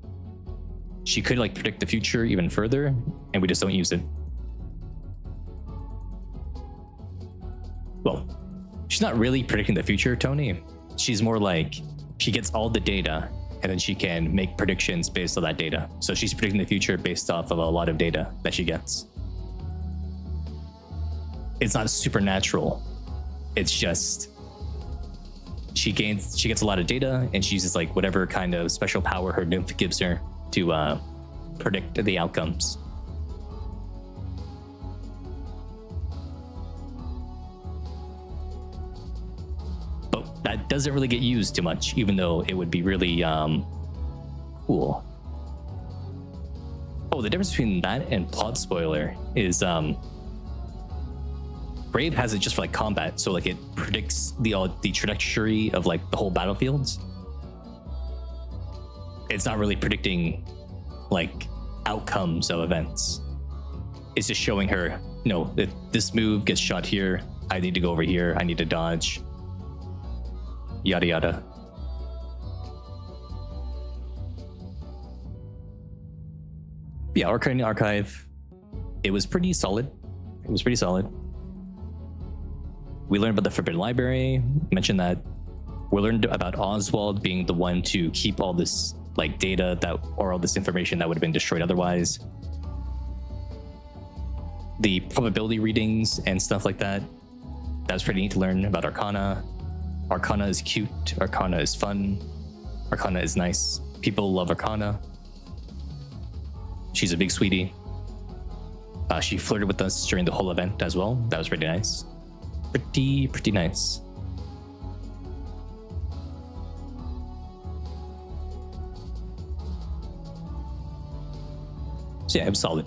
She could like predict the future even further, and we just don't use it. Well, she's not really predicting the future, Tony. She's more like, she gets all the data, and then she can make predictions based on that data. So she's predicting the future based off of a lot of data that she gets. It's not supernatural. It's just she gets a lot of data, and she uses like whatever kind of special power her nymph gives her to predict the outcomes. But that doesn't really get used too much, even though it would be really cool. Oh, the difference between that and plot spoiler is Brave has it just for like combat, so like it predicts the trajectory of like the whole battlefields. It's not really predicting like outcomes of events. It's just showing her, no, if this move gets shot here, I need to go over here, I need to dodge, yada yada. Yeah, Arcane Archive, it was pretty solid. It was pretty solid. We learned about the Forbidden Library, mentioned that we learned about Oswald being the one to keep all this like data that, or all this information that would have been destroyed otherwise. The probability readings and stuff like that. That was pretty neat to learn about Arcana. Arcana is cute, Arcana is fun, Arcana is nice. People love Arcana. She's a big sweetie. She flirted with us during the whole event as well. That was pretty nice. Pretty nice. So yeah, it was solid.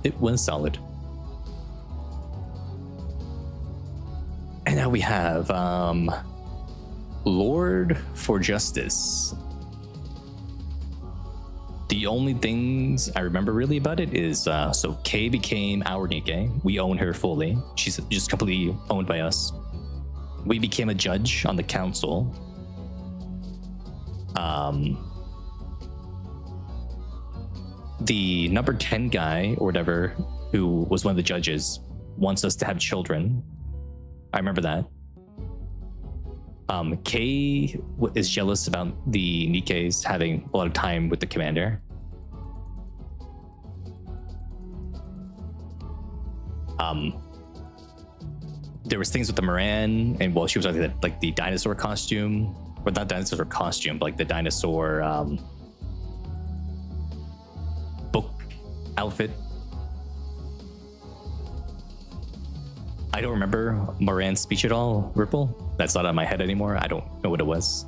It was solid. And now we have Lord for Justice. The only things I remember really about it is, so Kay became our Nikke. We own her fully. She's just completely owned by us. We became a judge on the council. The number 10 guy or whatever, who was one of the judges, wants us to have children. I remember that. Kay is jealous about the Nikkes having a lot of time with the commander. There was things with the Moran, and well, she was like the dinosaur costume, or not dinosaur costume, but like the dinosaur book outfit. I don't remember Moran's speech at all, Ripple. That's not on my head anymore. I don't know what it was.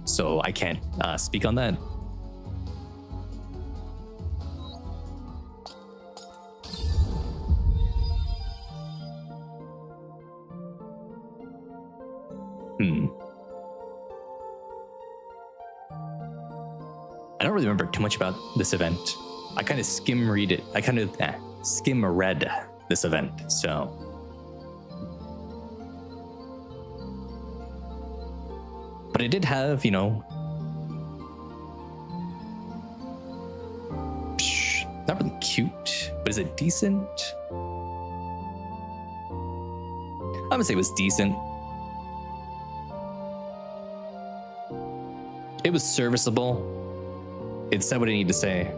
So I can't speak on that. I don't really remember too much about this event. I kind of skim read it. I kind of skim read this event, so. But it did have, you know, not really cute, but is it decent? I'm gonna say it was decent. It was serviceable. It said what it needed to say.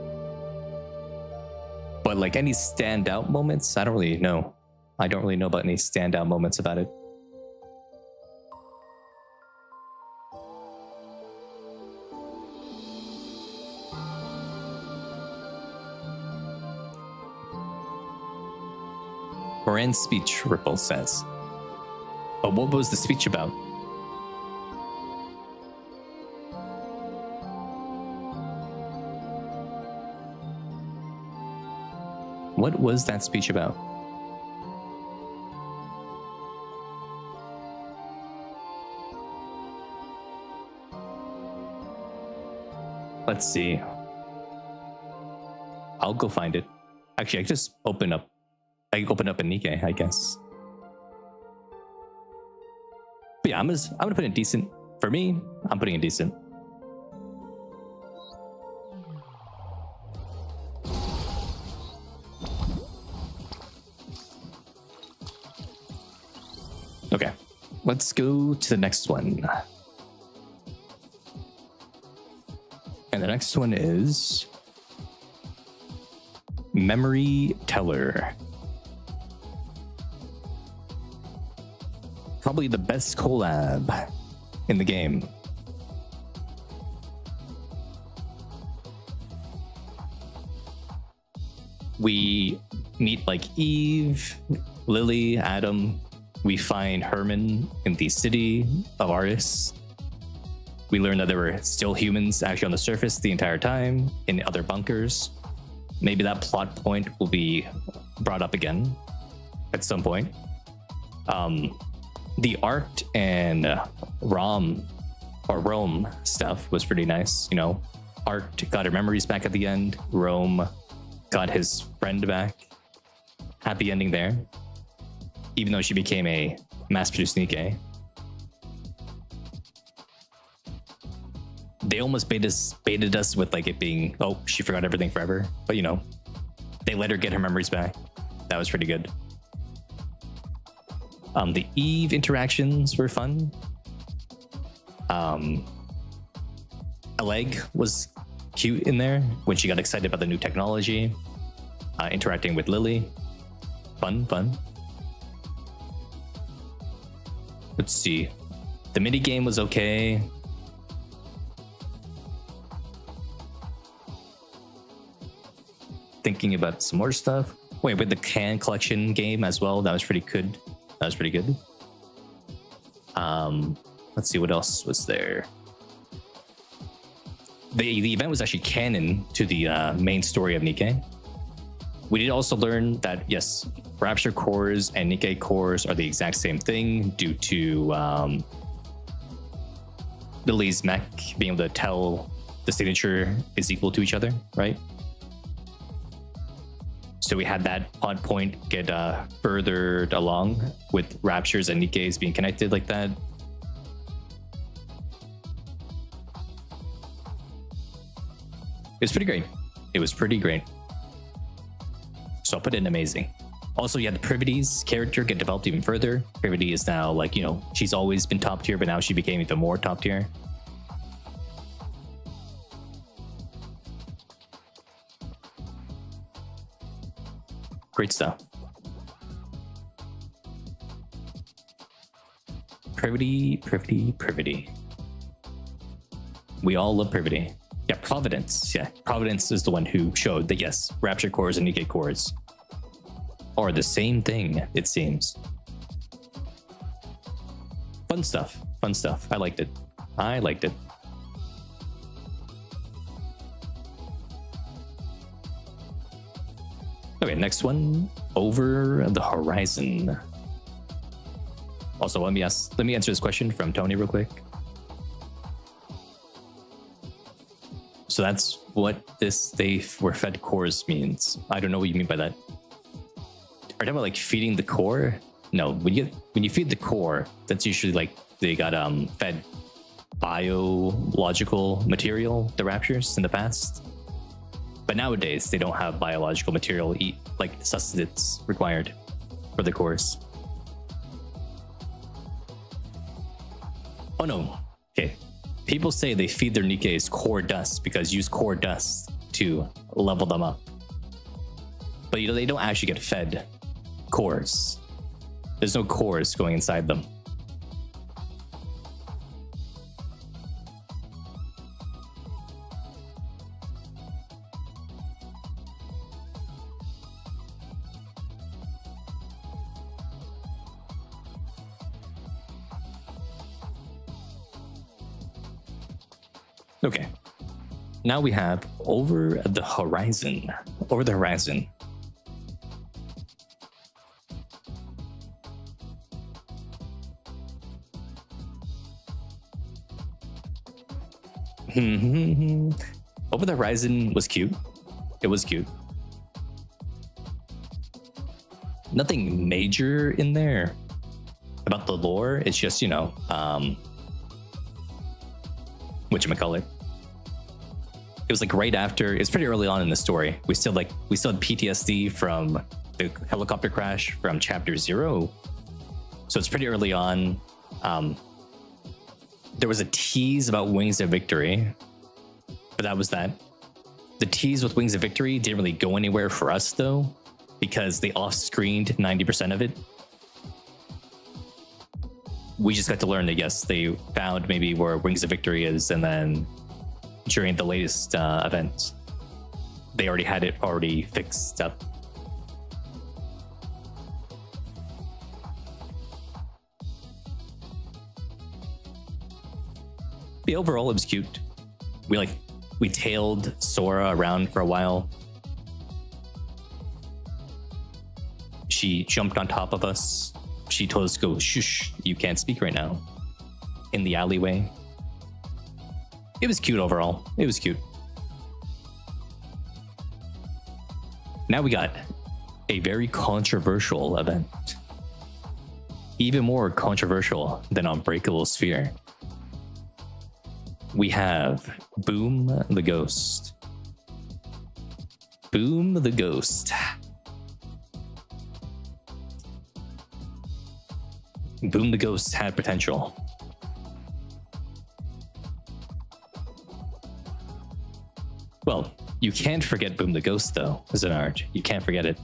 But like any standout moments, I don't really know. I don't really know about any standout moments about it. Moran's speech, Ripple says. But what was the speech about? What was that speech about? Let's see. I'll go find it. Actually, I can just open up. I can open up a Nikke, I guess. But yeah, I'm gonna put in decent. For me, I'm putting in decent. Okay, let's go to the next one. And the next one is Memory Teller. Probably the best collab in the game. We meet like Eve, Lily, Adam. We find Herman in the city of artists. We learn that there were still humans actually on the surface the entire time in other bunkers. Maybe that plot point will be brought up again at some point. The art and Rome stuff was pretty nice. You know, Art got her memories back at the end. Rome got his friend back. Happy ending there. Even though she became a mass-produced Nikke. They almost baited us with like it being, oh, she forgot everything forever. But you know, they let her get her memories back. That was pretty good. The Eve interactions were fun. Oleg was cute in there when she got excited about the new technology. Interacting with Lily. Fun. Let's see. The mini game was okay. Thinking about some more stuff. Wait, with the can collection game as well. That was pretty good. Let's see what else was there. The event was actually canon to the main story of Nikke. We did also learn that yes, Rapture cores and Nikke cores are the exact same thing due to Lily's mech being able to tell the signature is equal to each other, right? So we had that plot point get furthered along with Raptures and Nikke's being connected like that. It was pretty great. So I'll put in amazing. Also, you had the Privity's character get developed even further. Privity is now like, you know, she's always been top tier, but now she became even more top tier. Great stuff. Privity. We all love Privity. Yeah, Providence. Yeah, Providence is the one who showed that yes, Rapture cores and Nikke cores are the same thing, it seems. Fun stuff. I liked it. Okay, next one, Over the Horizon. Also, let me answer this question from Tony real quick. So that's what this they were fed cores means. I don't know what you mean by that. Are you talking about like feeding the core? No, when you feed the core, that's usually like they got fed biological material, the raptures in the past. But nowadays they don't have biological material like sustenance required for the cores. Oh no. Okay. People say they feed their Nikke's core dust because use core dust to level them up. But they don't actually get fed cores. There's no cores going inside them. Okay. Now we have over the horizon. Over the horizon. Over the horizon was cute. It was cute. Nothing major in there about the lore. It's just, whatchamacallit. It was like right after, it's pretty early on in the story. We still had PTSD from the helicopter crash from chapter 0. So it's pretty early on. There was a tease about Wings of Victory, but that was that. The tease with Wings of Victory didn't really go anywhere for us though, because they off-screened 90% of it. We just got to learn that yes, they found maybe where Wings of Victory is, and then during the latest event, they already had it fixed up. The overall, it was cute. We tailed Sora around for a while. She jumped on top of us. She told us to go, shush, you can't speak right now. In the alleyway. It was cute overall. It was cute. Now we got a very controversial event. Even more controversial than Unbreakable Sphere. We have Boom the Ghost. Boom the Ghost. Boom the Ghost had potential. Well, you can't forget Boom the Ghost though, as an art. You can't forget it.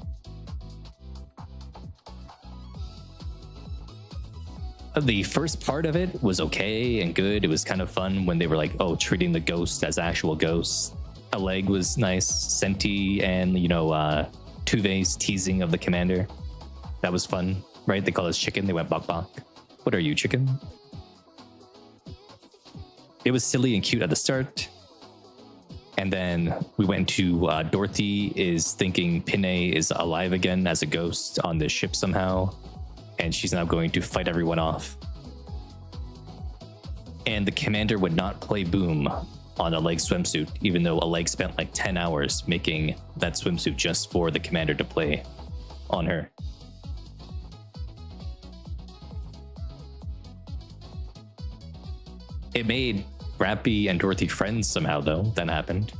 The first part of it was okay and good. It was kind of fun when they were like, oh, treating the ghost as actual ghosts. A leg was nice. Senti and, Tuve's teasing of the commander. That was fun, right? They call us chicken. They went bok bok. What are you, chicken? It was silly and cute at the start. And then we went to Dorothy is thinking Pinay is alive again as a ghost on the ship somehow. And she's now going to fight everyone off. And the commander would not play Boom on a leg swimsuit, even though a leg spent like 10 hours making that swimsuit just for the commander to play on her. It made Rappy and Dorothy friends somehow, though. That happened.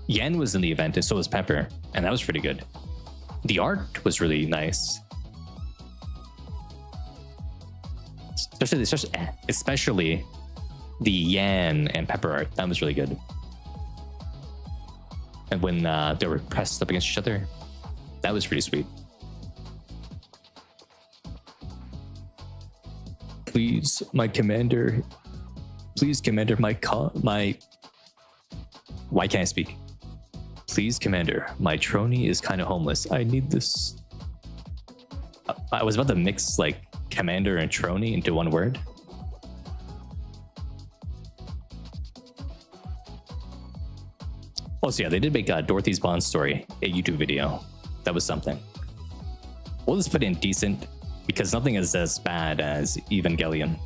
Yen was in the event, and so was Pepper, and that was pretty good. The art was really nice. Especially the Yan and Pepper art. That was really good. And when they were pressed up against each other, that was pretty sweet. Please, my commander. Please, commander, my... Why can't I speak? Please, commander, my Trony is kind of homeless. I need this. I was about to mix like commander and Trony into one word. Oh, so yeah, they did make Dorothy's Bond story a YouTube video. That was something. We'll just put in decent because nothing is as bad as Evangelion.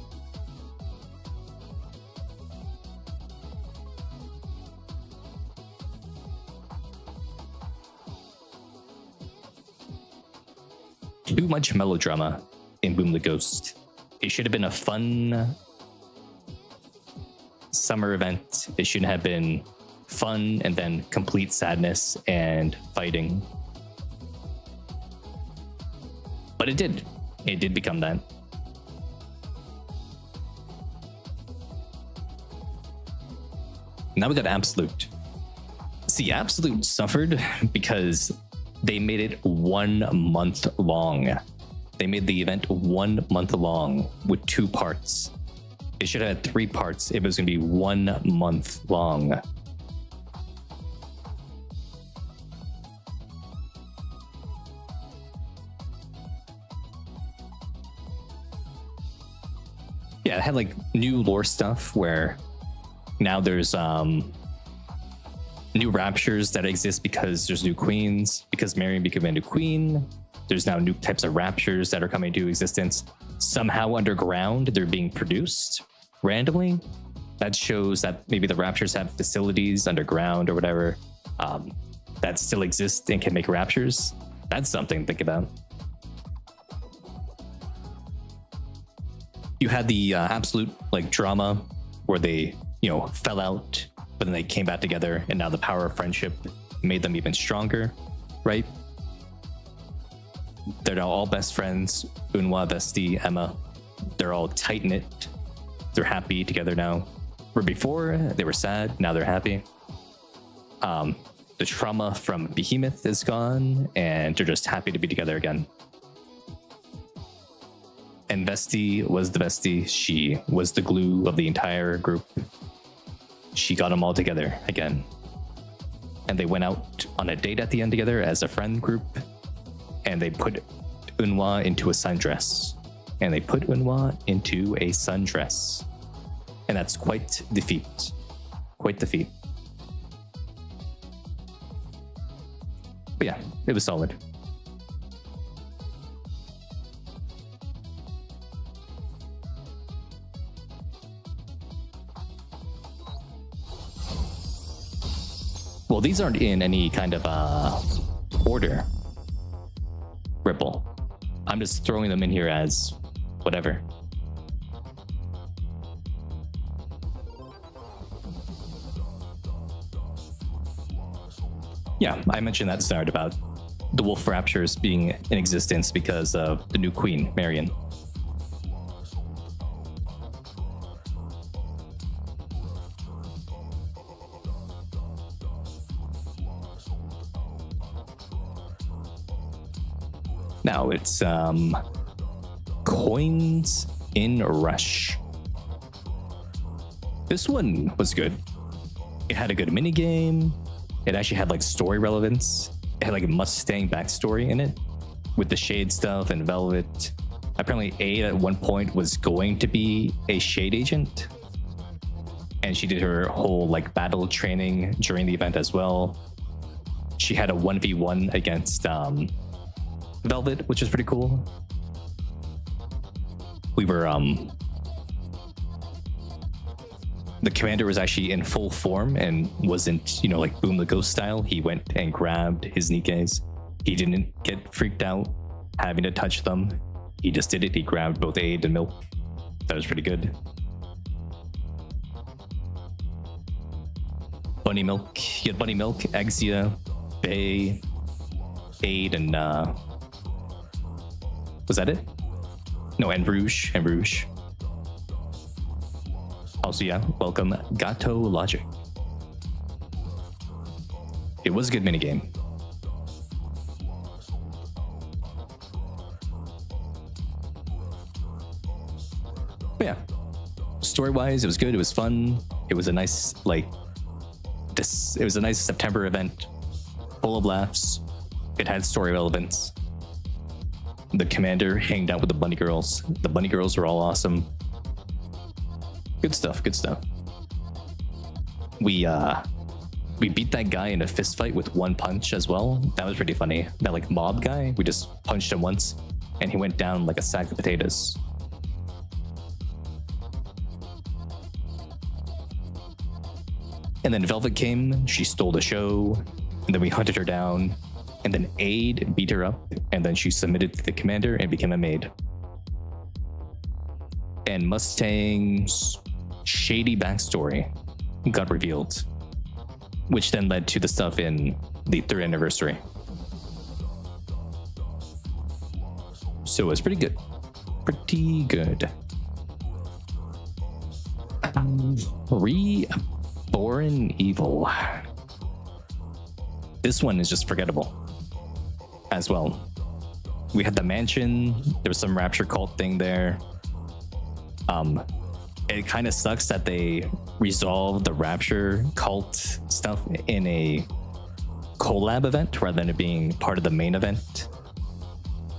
too much melodrama in Boom the Ghost. It should have been a fun summer event. It shouldn't have been fun and then complete sadness and fighting. But it did. It did become that. Now we got Absolute. See, Absolute suffered because they made it 1 month long. They made the event 1 month long with 2 parts. It should have had 3 parts if it was going to be 1 month long. Yeah, it had like new lore stuff where now there's new raptures that exist because there's new queens, because Marion became a new queen. There's now new types of raptures that are coming into existence. Somehow underground, they're being produced randomly. That shows that maybe the raptures have facilities underground or whatever that still exist and can make raptures. That's something to think about. You had the Absolute like drama where they, fell out, but then they came back together, and now the power of friendship made them even stronger, right? They're now all best friends. Eunhwa, Vesti, Emma. They're all tight-knit. They're happy together now. Where before, they were sad. Now they're happy. The trauma from Behemoth is gone, and they're just happy to be together again. And Vesti was the bestie. She was the glue of the entire group. She got them all together again. And they went out on a date at the end together as a friend group. And they put Eunhwa into a sundress. And they put Eunhwa into a sundress. And that's quite the feat. Quite the feat. But yeah, it was solid. Well, these aren't in any kind of order, Ripple. I'm just throwing them in here as whatever. Yeah, I mentioned that start about the wolf raptures being in existence because of the new queen, Marion. Now it's Coins in Rush. This one was good. It had a good minigame. It actually had like story relevance. It had like a Mustang backstory in it with the Shade stuff and Velvet. Apparently A at one point was going to be a Shade agent. And she did her whole like battle training during the event as well. She had a 1v1 against Velvet, which is pretty cool. We were the commander was actually in full form and wasn't, like Boom the Ghost style. He went and grabbed his Nikkes. He didn't get freaked out having to touch them. He just did it. He grabbed both Aid and Milk. That was pretty good. Bunny Milk. He had Bunny Milk, Exia, Bay, Aid, and was that it? No, and Rouge. Also, yeah, welcome Gato Logic. It was a good minigame. But yeah, story-wise, it was good. It was fun. It was a nice, it was a nice September event, full of laughs. It had story relevance. The commander hanged out with the bunny girls. The bunny girls were all awesome. Good stuff. We beat that guy in a fist fight with one punch as well. That was pretty funny. That like mob guy, we just punched him once and he went down like a sack of potatoes. And then Velvet came, she stole the show, and then we hunted her down. And then Aide beat her up, and then she submitted to the commander and became a maid. And Mustang's shady backstory got revealed, which then led to the stuff in the 3rd anniversary. So it was pretty good. Pretty good. Reborn Evil. This one is just forgettable as well. We had the mansion. There was some rapture cult thing there. It kind of sucks that they resolved the rapture cult stuff in a collab event rather than it being part of the main event.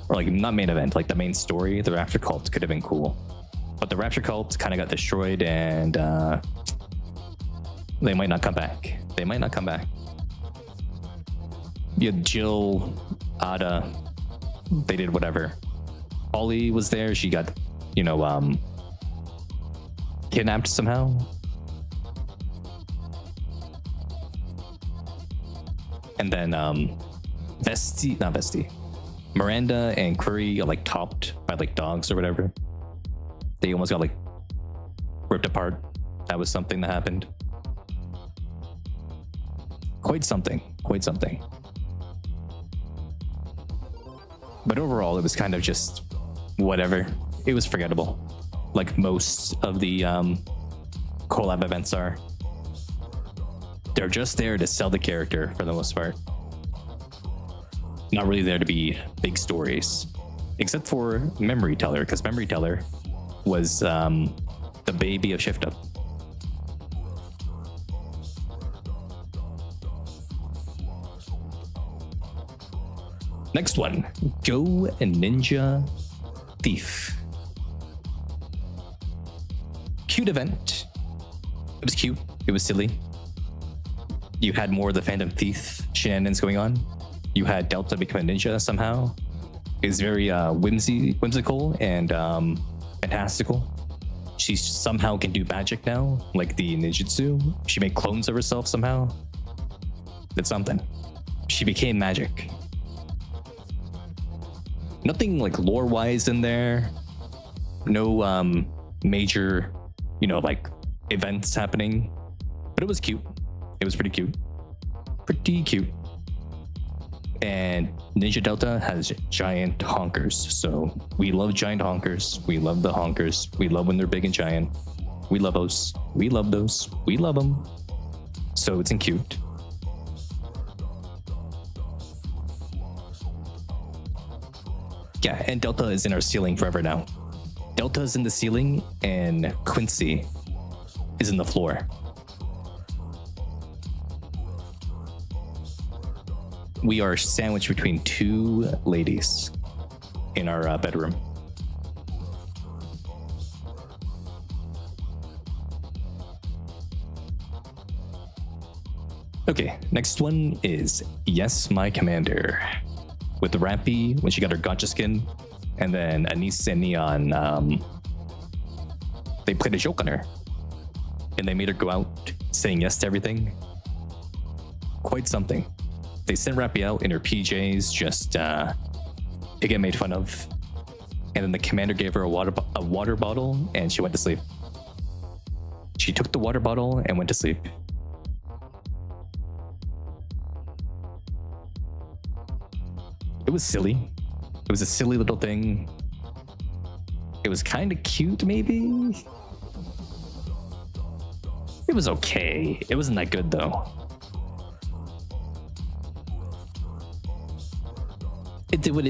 Or like not main event, like the main story. The rapture cult could have been cool. But the rapture cult kind of got destroyed, and they might not come back. They might not come back. You had Jill, Ada, they did whatever. Holly was there. She got, kidnapped somehow. And then Miranda and Query got like topped by like dogs or whatever. They almost got like ripped apart. That was something that happened. Quite something. But overall, it was kind of just whatever. It was forgettable, like most of the collab events are. They're just there to sell the character for the most part. Not really there to be big stories, except for Memory Teller, because Memory Teller was the baby of Shift Up. Next one, Go Ninja Thief. Cute event. It was cute. It was silly. You had more of the Phantom Thief shenanigans going on. You had Delta become a ninja somehow. It was very whimsical and fantastical. She somehow can do magic now, like the ninjutsu. She made clones of herself somehow. Did something. She became magic. Nothing like lore-wise in there. No major, like events happening. But it was cute. It was pretty cute. Pretty cute. And Ninja Delta has giant honkers. So we love giant honkers. We love the honkers. We love when they're big and giant. We love those. We love those. We love them. So it's cute. Yeah, and Delta is in our ceiling forever now. Delta is in the ceiling and Quincy is in the floor. We are sandwiched between two ladies in our bedroom. Okay, next one is Yes, My Commander. With Rampy, when she got her gotcha skin, and then Anise and Neon, they played a joke on her. And they made her go out saying yes to everything. Quite something. They sent Rampy out in her PJs just to get made fun of. And then the commander gave her a water bottle, and she went to sleep. She took the water bottle and went to sleep. It was silly. It was a silly little thing. It was kind of cute, maybe? It was okay. It wasn't that good, though. It did what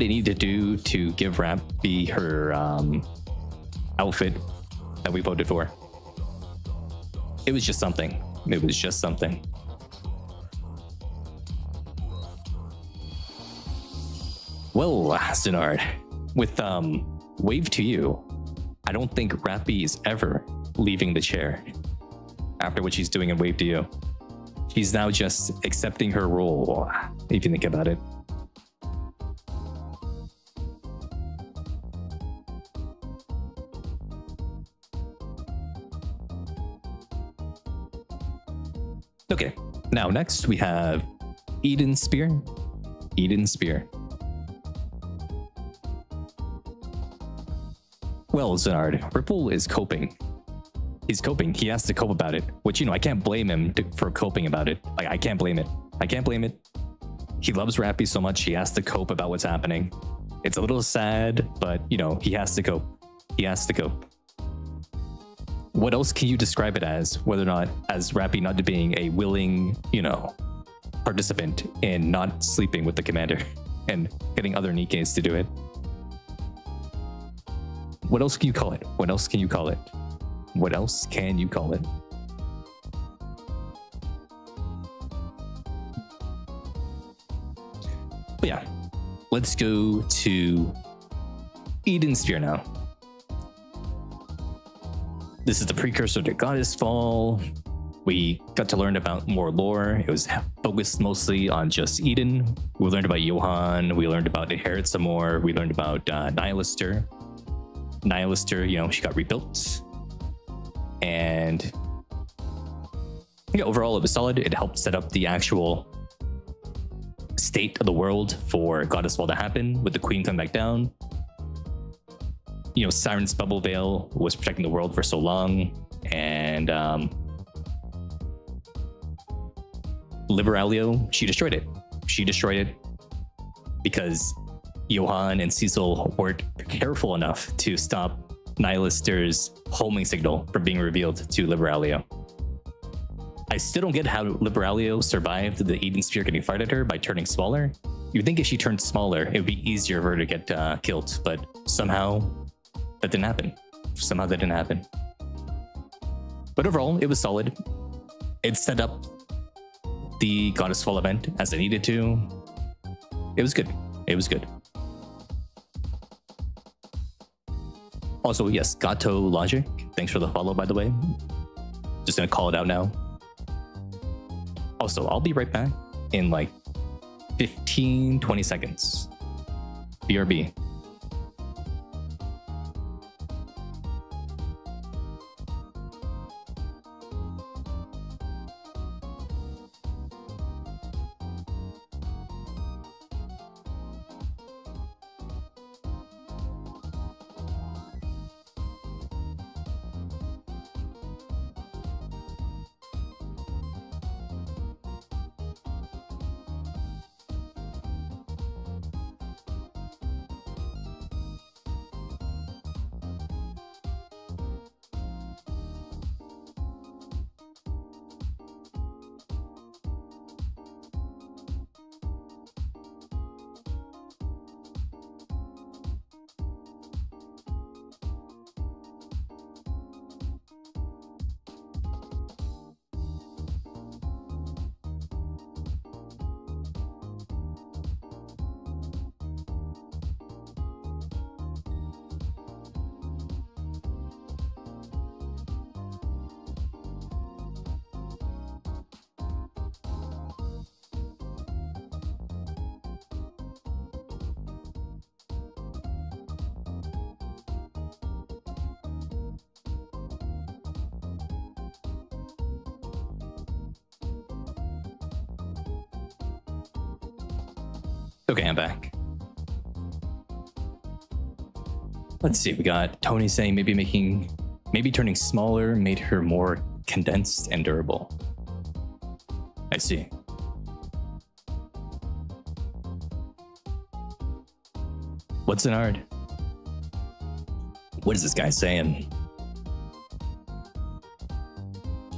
it needed to do to give Rampy her outfit that we voted for. It was just something. It was just something. Well, Zenard, with Wave to You, I don't think Rampy is ever leaving the chair after what she's doing in Wave to You. She's now just accepting her role, if you think about it. Okay, now next we have Eden Spear. Eden Spear. Well, Zenard, Ripple is coping. He's coping. He has to cope about it, which, you know, I can't blame him for coping about it. Like, I can't blame it. I can't blame it. He loves Rappy so much, he has to cope about what's happening. It's a little sad, but, you know, he has to cope. He has to cope. What else can you describe it as, whether or not as Rappy not being a willing, you know, participant in not sleeping with the commander and getting other Nikkes to do it? What else can you call it? What else can you call it? What else can you call it? But yeah, let's go to Eden Sphere now. This is the precursor to Goddess Fall. We got to learn about more lore. It was focused mostly on just Eden. We learned about Johann. We learned about Inherit some more. We learned about Nihilister. Nihilister, you know, she got rebuilt. And yeah, overall it was solid. It helped set up the actual state of the world for Goddess Fall to happen, with the Queen coming back down. You know, Siren's Bubble Veil was protecting the world for so long, and Liberalio, she destroyed it. She destroyed it because Johann and Cecil weren't careful enough to stop Nihilister's homing signal from being revealed to Liberalio. I still don't get how Liberalio survived the Eden Sphere getting fired at her by turning smaller. You'd think if she turned smaller, it would be easier for her to get killed, but somehow that didn't happen. Somehow that didn't happen. But overall, it was solid. It set up the Goddess Fall event as it needed to. It was good. It was good. Also, yes, Gato Logic. Thanks for the follow, by the way. Just gonna call it out now. Also, I'll be right back in like 15, 20 seconds. BRB. Okay, I'm back. Let's see, we got Tony saying maybe turning smaller made her more condensed and durable. I see. What's an art? What is this guy saying?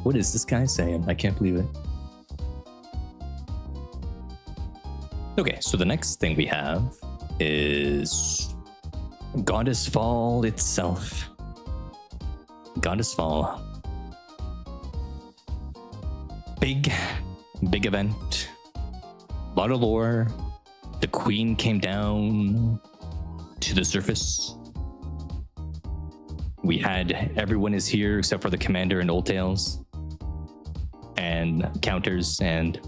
What is this guy saying? I can't believe it. Okay, so the next thing we have is Goddess Fall itself. Goddess Fall. Big event. A lot of lore. The Queen came down to the surface. We had everyone is here except for the commander and Old Tails. And counters and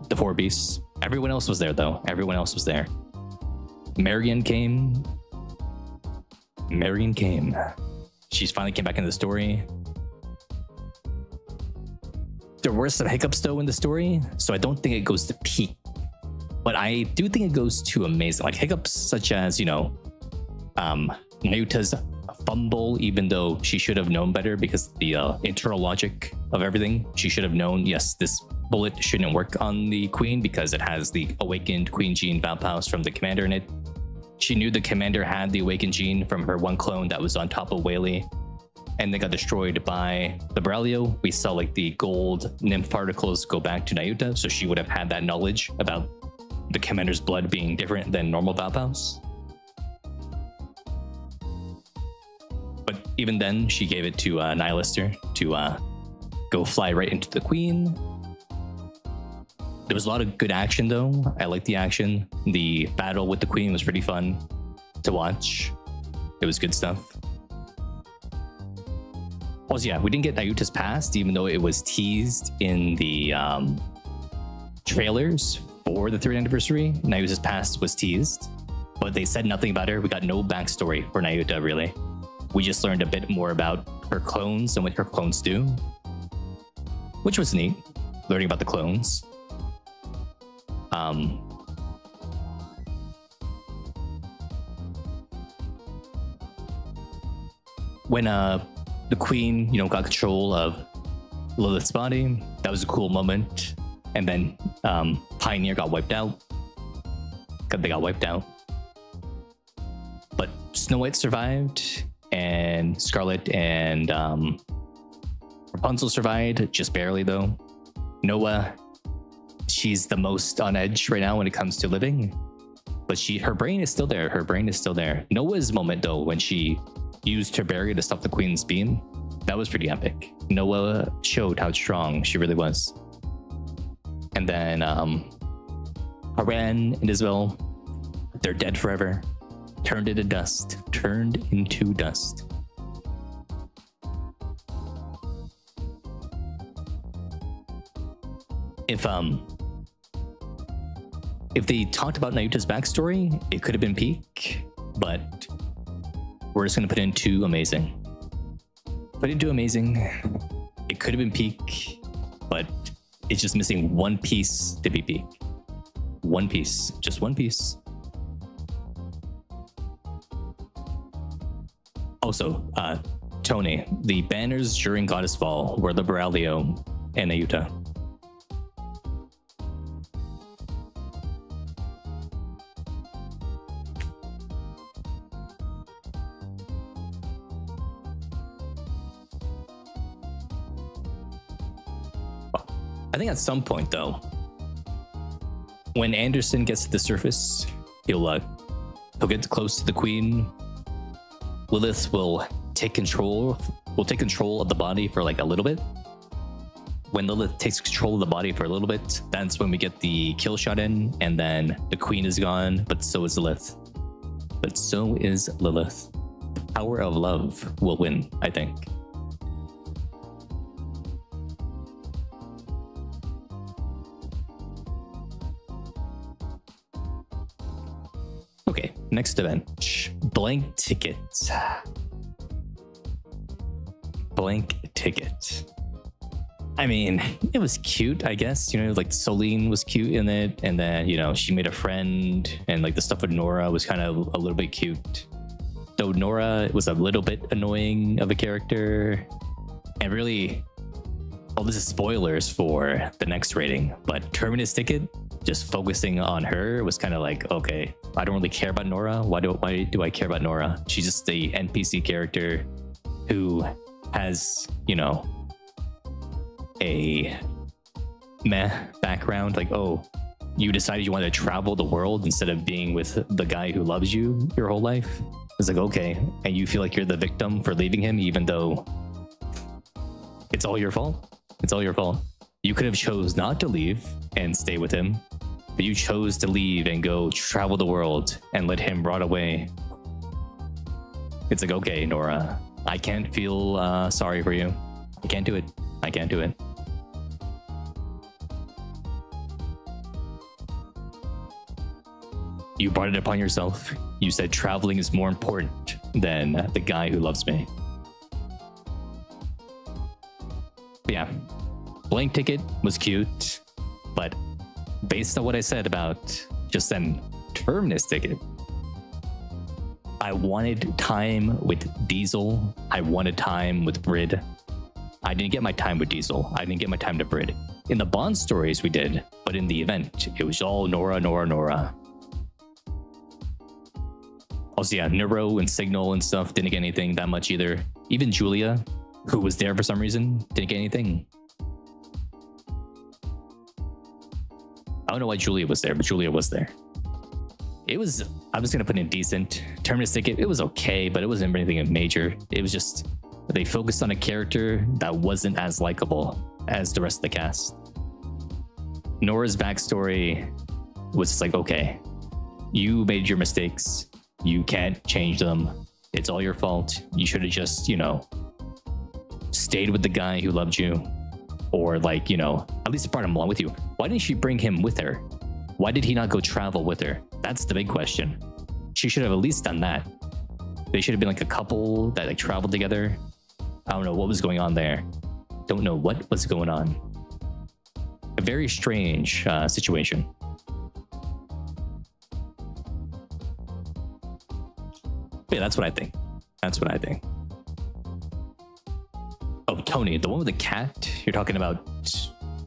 the four beasts. Everyone else was there, though. Everyone else was there. Marion came. She's finally came back into the story. There were some hiccups, though, in the story, so I don't think it goes to peak. But I do think it goes too amazing. Like hiccups such as, Nayuta's fumble, even though she should have known better because the internal logic of everything, she should have known, yes, this bullet shouldn't work on the queen because it has the awakened Queen Jean Valpaus from the commander in it. She knew the commander had the awakened gene from her one clone that was on top of Whaley, and they got destroyed by the Braulio. We saw like the gold nymph particles go back to Nayuta, so she would have had that knowledge about the commander's blood being different than normal Valpaus. But even then, she gave it to Nihilister to go fly right into the queen. There was a lot of good action though. I liked the action. The battle with the queen was pretty fun to watch. It was good stuff. Also, yeah, we didn't get Nayuta's past, even though it was teased in the trailers for the 3rd anniversary. Nayuta's past was teased, but they said nothing about her. We got no backstory for Nayuta, really. We just learned a bit more about her clones and what her clones do, which was neat, learning about the clones. When the queen, got control of Lilith's body, that was a cool moment. And then Pioneer got wiped out. They got wiped out. But Snow White survived, and Scarlet and Rapunzel survived, just barely though. Noah, she's the most on edge right now when it comes to living, but her brain is still there. Her brain is still there. Noah's moment though, when she used her barrier to stop the queen's beam, that was pretty epic. Noah showed how strong she really was. And then Haran and Isabel, they're dead forever. Turned into dust. Turned into dust. If they talked about Nayuta's backstory, it could have been peak, but we're just gonna put in 2 amazing. Put in 2 amazing. It could have been peak, but it's just missing 1 piece to be peak. 1 piece, just 1 piece. Also, Tony, the banners during Goddess Fall were the Braulio and Nayuta. I think at some point though, when Anderson gets to the surface, he'll get close to the queen. Lilith will take control of the body for like a little bit. When Lilith takes control of the body for a little bit, that's when we get the kill shot in, and then the queen is gone, but so is Lilith. But so is Lilith. The power of love will win, I think. Okay, next event. Blank ticket. Blank ticket. I mean, it was cute, I guess. Like Celine was cute in it, and then, she made a friend, and like the stuff with Nora was kind of a little bit cute. Though Nora was a little bit annoying of a character. And really, this is spoilers for the next rating, but Terminus ticket, just focusing on her was kind of like, okay, I don't really care about Nora. Why do I care about Nora? She's just the NPC character who has, a meh background. Like, oh, you decided you wanted to travel the world instead of being with the guy who loves you your whole life. It's like, okay, and you feel like you're the victim for leaving him, even though it's all your fault. It's all your fault. You could have chose not to leave and stay with him, but you chose to leave and go travel the world and let him rot away. It's like, okay, Nora, I can't feel sorry for you. I can't do it. I can't do it. You brought it upon yourself. You said traveling is more important than the guy who loves me. But yeah, Blank Ticket was cute, but based on what I said about just then Terminus ticket, I wanted time with Diesel. I wanted time with Brid. I didn't get my time with Diesel. I didn't get my time to Brid. In the Bond stories we did, but in the event, it was all Nora, Nora, Nora. Also, yeah, Neuro and Signal and stuff didn't get anything that much either. Even Julia, who was there for some reason, didn't get anything. I don't know why Julia was there, but Julia was there. It was, I was gonna put in decent. Terminus ticket, it was okay, but it wasn't anything major. It was just, they focused on a character that wasn't as likable as the rest of the cast. Nora's backstory was just like, okay, you made your mistakes. You can't change them. It's all your fault. You should have just, you know, stayed with the guy who loved you. Or like, you know, at least brought him along with you. Why didn't she bring him with her? Why did he not go travel with her? That's the big question. She should have at least done that. They should have been like a couple that like traveled together. I don't know what was going on there. Don't know what was going on. A very strange situation. But yeah, that's what I think. That's what I think. Oh, Tony, the one with the cat? You're talking about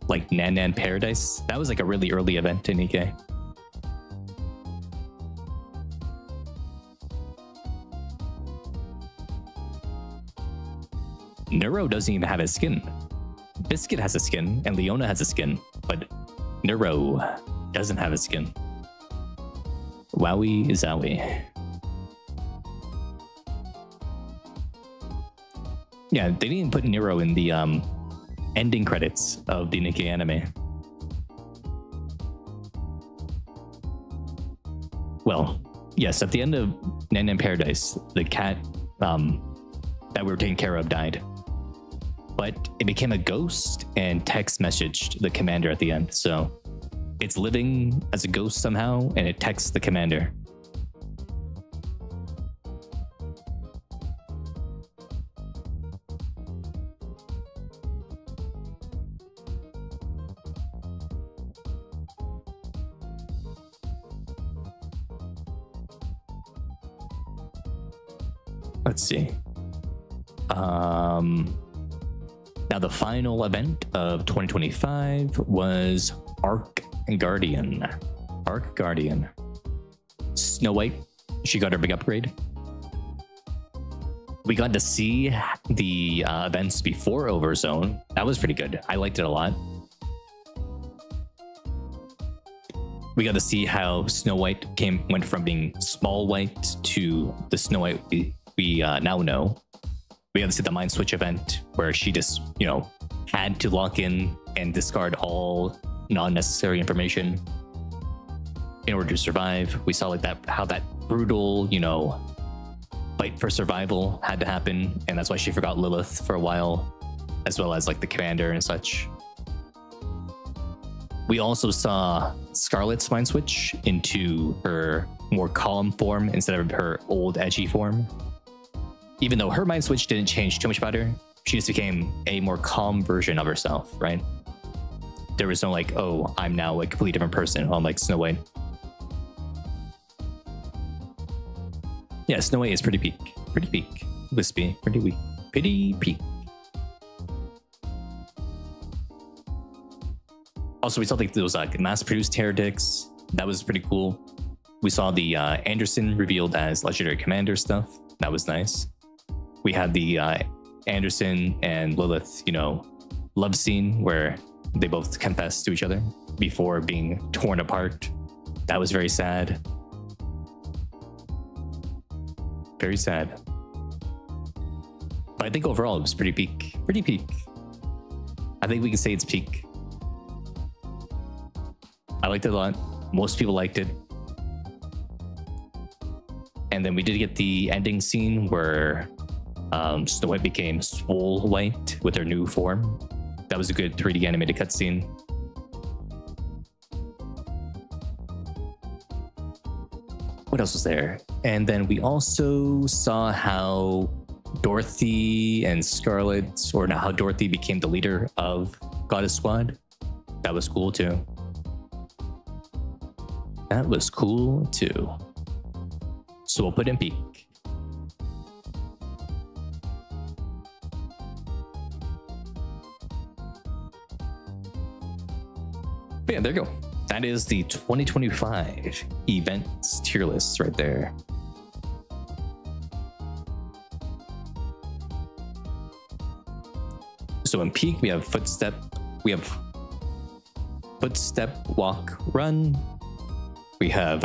like Nan Nan Paradise? That was like a really early event in Nikke. Neuro doesn't even have his skin. Biscuit has a skin and Leona has a skin, but Neuro doesn't have a skin. Wowie zowie. Yeah, they didn't put Nero in the ending credits of the Nikke anime. Well, yes, at the end of Nan Nan Paradise, the cat that we were taking care of died. But it became a ghost and text messaged the commander at the end. So it's living as a ghost somehow, and it texts the commander. Let's see. Now the final event of 2025 was Arc Guardian. Arc Guardian. Snow White, she got her big upgrade. We got to see the events before Overzone. That was pretty good. I liked it a lot. We got to see how Snow White went from being small white to the Snow White we now know. We got to see the Mind Switch event where she just, you know, had to lock in and discard all non-necessary information in order to survive. We saw like that, how that brutal, you know, fight for survival had to happen, and that's why she forgot Lilith for a while, as well as like the commander and such. We also saw Scarlet's Mind Switch into her more calm form instead of her old edgy form. Even though her Mind Switch didn't change too much about her, she just became a more calm version of herself, right? There was no like, oh, I'm now a completely different person. I'm like Snow White. Yeah, Snow White is pretty peak. Pretty peak. Wispy. Pretty weak. Pretty peak. Also, we saw like those mass-produced heretics. That was pretty cool. We saw the Anderson revealed as legendary commander stuff. That was nice. We had the Anderson and Lilith, you know, love scene where they both confessed to each other before being torn apart. That was very sad. Very sad. But I think overall it was pretty peak. Pretty peak. I think we can say it's peak. I liked it a lot. Most people liked it. And then we did get the ending scene where Snow White became Swole White with her new form. That was a good 3D animated cutscene. What else was there? And then we also saw how Dorothy and Scarlet, or now how Dorothy became the leader of Goddess Squad. That was cool too. That was cool too. So we'll put in peak. But yeah, there you go. That is the 2025 events tier list right there. So in peak, we have footstep, walk, run. We have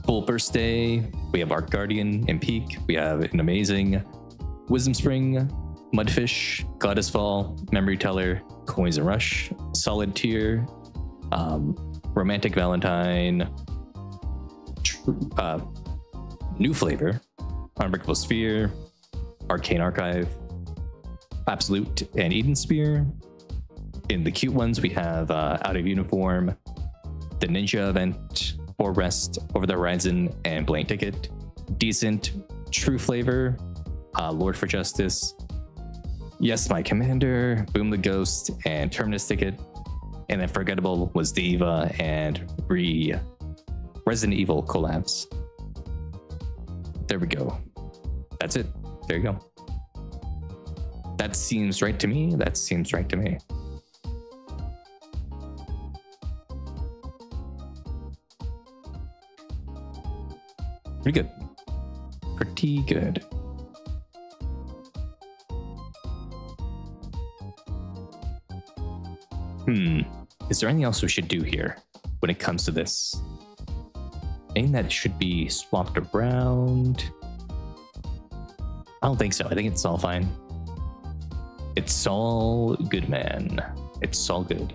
full burst day. We have Arc Guardian in peak. We have an amazing Wisdom Spring, Mudfish, Goddess Fall, Memory Teller, Coins and Rush, Solid Tier, Romantic Valentine, New Flavor, Unbreakable Sphere, Arcane Archive, Absolute, and Eden Spear. In the cute ones, we have Out of Uniform, the Ninja Event, For Rest, Over the Horizon, and Blank Ticket. Decent, True Flavor, Lord for Justice, Yes My Commander, Boom the Ghost, and Terminus Ticket. And then Forgettable was the Eva and Resident Evil collabs. There we go. That's it. There you go. That seems right to me. That seems right to me. Pretty good. Pretty good. Is there anything else we should do here when it comes to this? Anything that should be swapped around? I don't think so. I think it's all fine. It's all good, man. It's all good.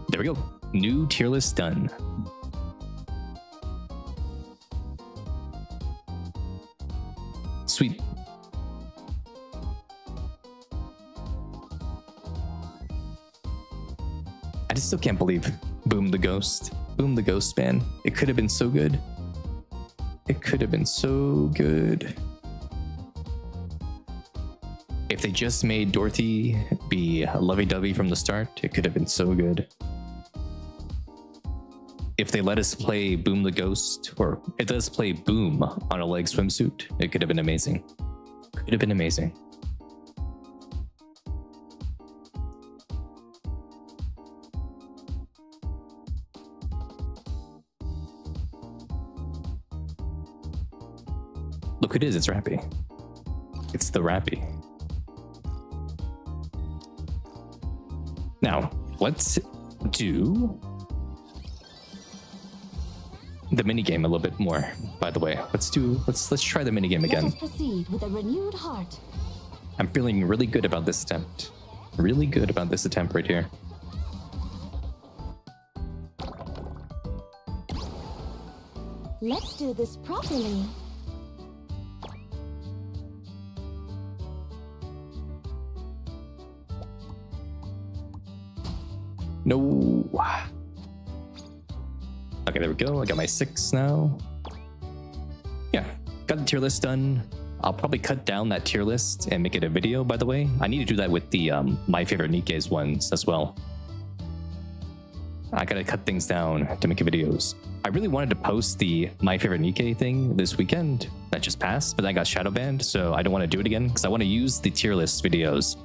There we go. New tier list done. Sweet. I just still can't believe Boom the Ghost. Boom the Ghost, man. It could have been so good. It could have been so good. If they just made Dorothy be lovey-dovey from the start, it could have been so good. If they let us play Boom the Ghost, or it does play Boom on a leg swimsuit, it could have been amazing. Could have been amazing. Look, it is. It's Rappy. It's the Rappy. Now, let's do the minigame a little bit more, by the way. Let's try the minigame again. Let us proceed with a renewed heart. I'm feeling really good about this attempt. Really good about this attempt right here. Let's do this properly. No. Okay, there we go. I got my 6 now. Yeah, got the tier list done. I'll probably cut down that tier list and make it a video, by the way. I need to do that with the My Favorite Nikke's ones as well. I gotta cut things down to make videos. I really wanted to post the My Favorite Nikke thing this weekend that just passed, but I got shadow banned, so I don't want to do it again because I want to use the tier list videos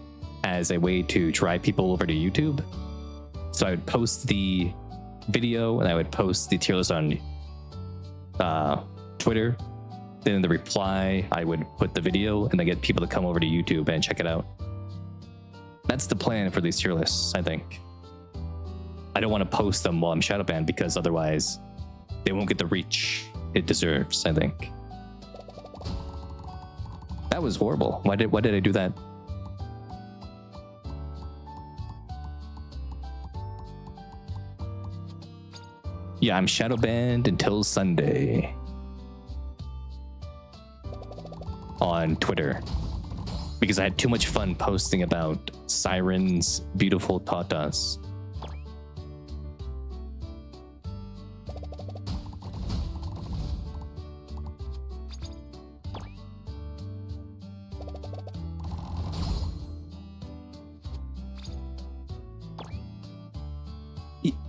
as a way to drive people over to YouTube. So I would post the video and I would post the tier list on Twitter. Then in the reply, I would put the video and then get people to come over to YouTube and check it out. That's the plan for these tier lists, I think. I don't want to post them while I'm shadow banned because otherwise they won't get the reach it deserves, I think. That was horrible. Why did I do that? Yeah, I'm shadow banned until Sunday on Twitter because I had too much fun posting about Siren's beautiful tatas.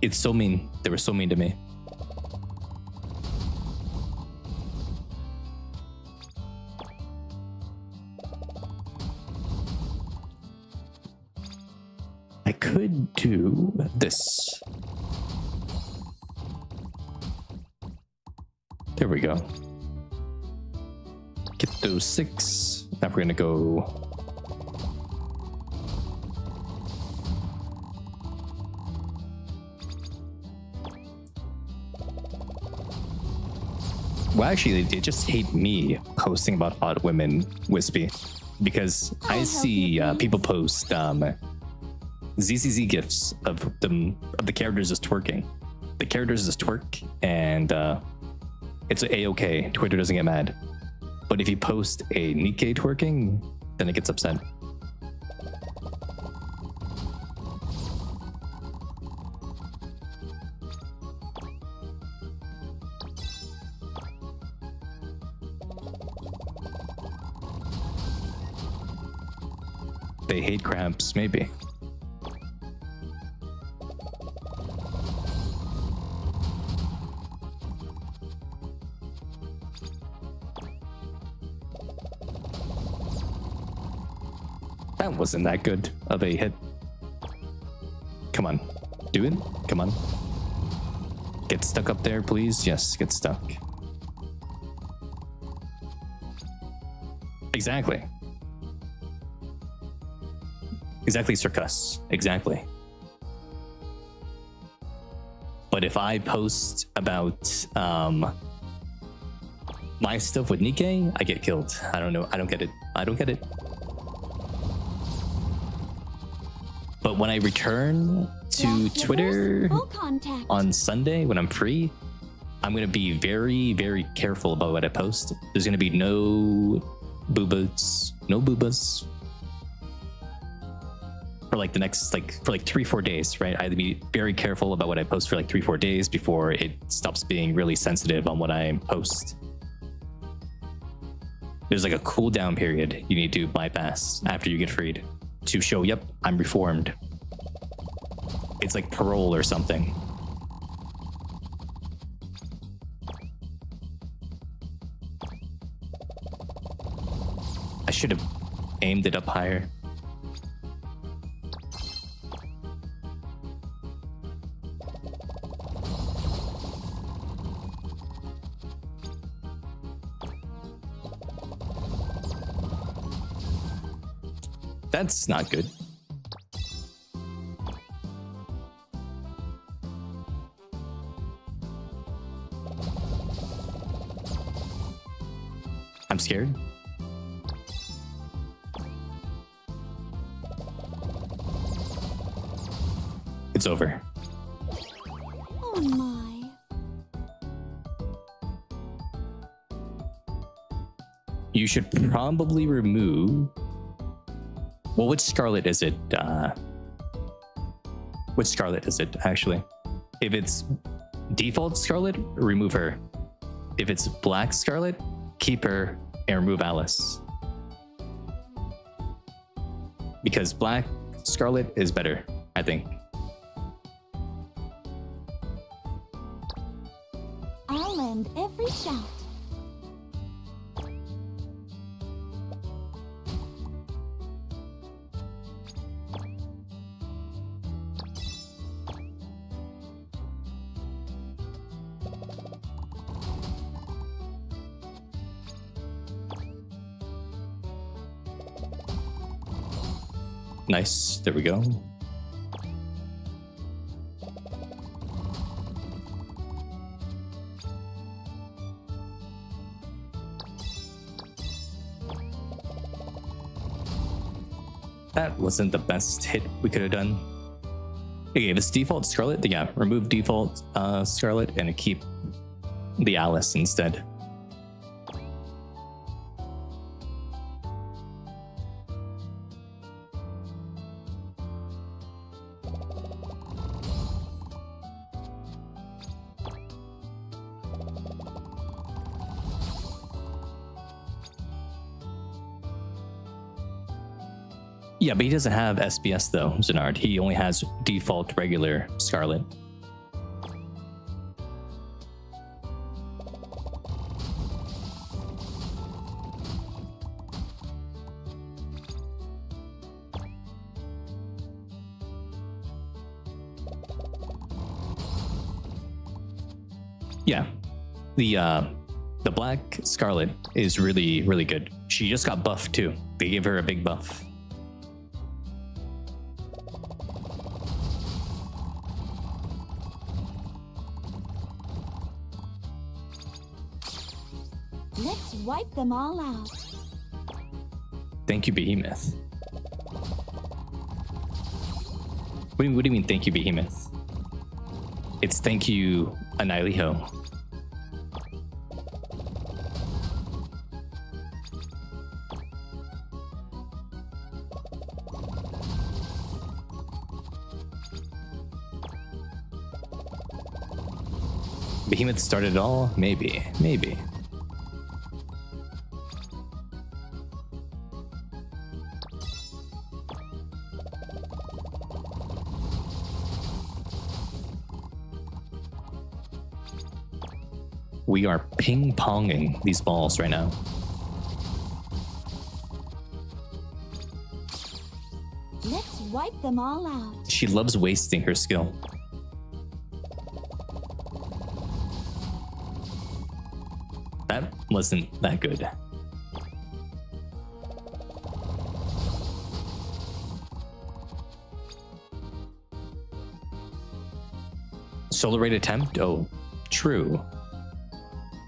It's so mean. They were so mean to me. I could do this. There we go. Get those 6. Now we're gonna go. Well, actually, they just hate me posting about hot women, Wispy, because I see people post ZZZ gifs of the characters just twerking. The characters just twerk, and it's a-okay. Twitter doesn't get mad. But if you post a Nikke twerking, then it gets upset. They hate crabs, maybe. That wasn't that good of a hit. Come on. Do it. Come on. Get stuck up there, please. Yes, get stuck. Exactly. Exactly, Circus. Exactly. But if I post about my stuff with Nikke, I get killed. I don't know. I don't get it. I don't get it. But when I return to Twitter on Sunday when I'm free, I'm going to be very, very careful about what I post. There's going to be no boobas. No boobas. For like the next, for like 3-4 days, right? I have to be very careful about what I post for like 3-4 days before it stops being really sensitive on what I post. There's like a cooldown period you need to bypass after you get freed to show, yep, I'm reformed. It's like parole or something. I should have aimed it up higher. That's not good. I'm scared. It's over. Oh my. You should probably remove... Well, which Scarlet is it? Which Scarlet is it, actually? If it's default Scarlet, remove her. If it's Black Scarlet, keep her and remove Alice. Because Black Scarlet is better, I think. I'll end every shout. Nice, there we go. That wasn't the best hit we could have done. Okay, if it's default Scarlet, then yeah, remove default Scarlet and keep the Alice instead. Yeah, but he doesn't have SBS though, Zenard. He only has default regular Scarlet. Yeah, the Black Scarlet is really, really good. She just got buffed too. They gave her a big buff. Let's wipe them all out. Thank you, Behemoth. What do you mean, thank you, Behemoth? It's thank you, Aniliho. Behemoth started it all? Maybe, maybe. We are ping-ponging these balls right now. Let's wipe them all out. She loves wasting her skill. That wasn't that good. Solar Raid attempt? Oh, true.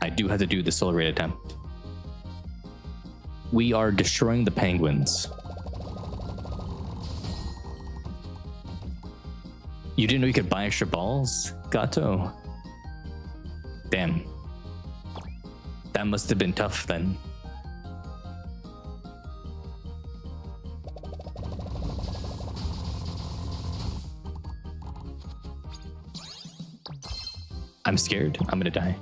I do have to do the Solar Raid attempt. We are destroying the penguins. You didn't know you could buy extra balls, Gato? Damn. That must have been tough then. I'm scared. I'm gonna die.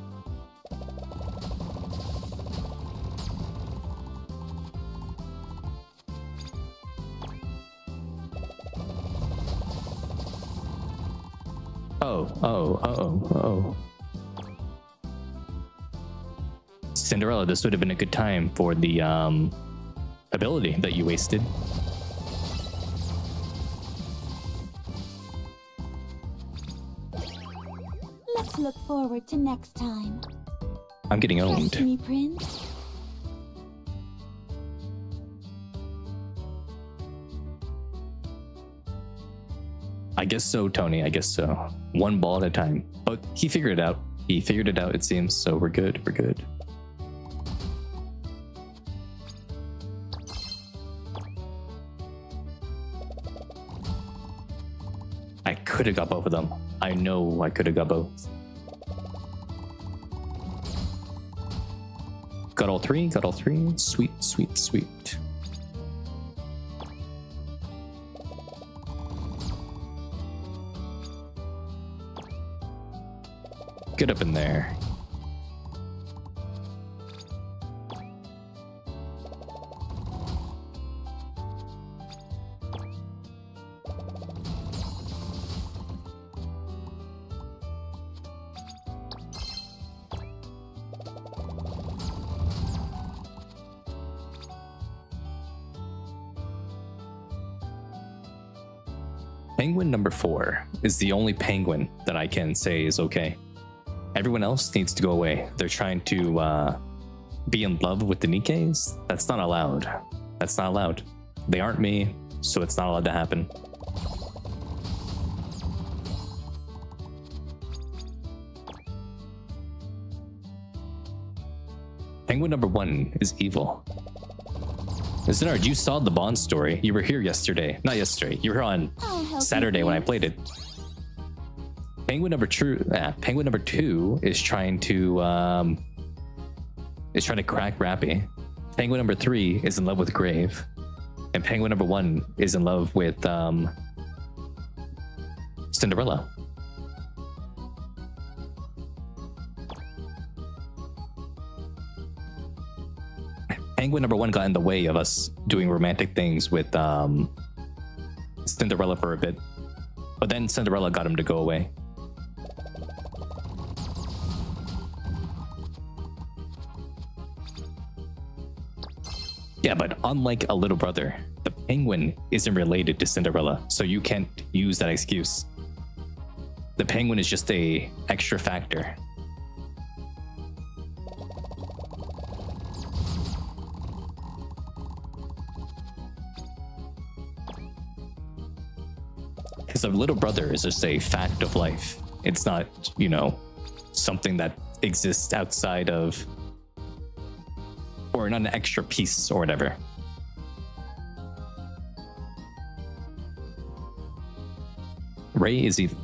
Oh. Cinderella, this would have been a good time for the ability that you wasted. Let's look forward to next time. I'm getting Trust owned. me, Prince. I guess so, Tony. I guess so. One ball at a time. But he figured it out. He figured it out, it seems. So we're good. We're good. I could have got both of them. I know I could have got both. Got all three. Got all three. Sweet, sweet, sweet. Get up in there. Penguin number 4 is the only penguin that I can say is okay. Everyone else needs to go away. They're trying to be in love with the Nikkes. That's not allowed. That's not allowed. They aren't me, so it's not allowed to happen. Penguin number 1 is evil. Zinard, you saw the Bond story. You were here yesterday. Not yesterday. You were here on I'll help Saturday you, when I Prince. played it. Penguin number 2 is trying to crack Rappy. Penguin number 3 is in love with Grave, and Penguin number 1 is in love with Cinderella. Penguin number 1 got in the way of us doing romantic things with Cinderella for a bit, but then Cinderella got him to go away. Yeah, but unlike a little brother, the penguin isn't related to Cinderella, so you can't use that excuse. The penguin is just a extra factor. Because a little brother is just a fact of life. It's not, you know, something that exists outside of, or not an extra piece or whatever. Ray is evil.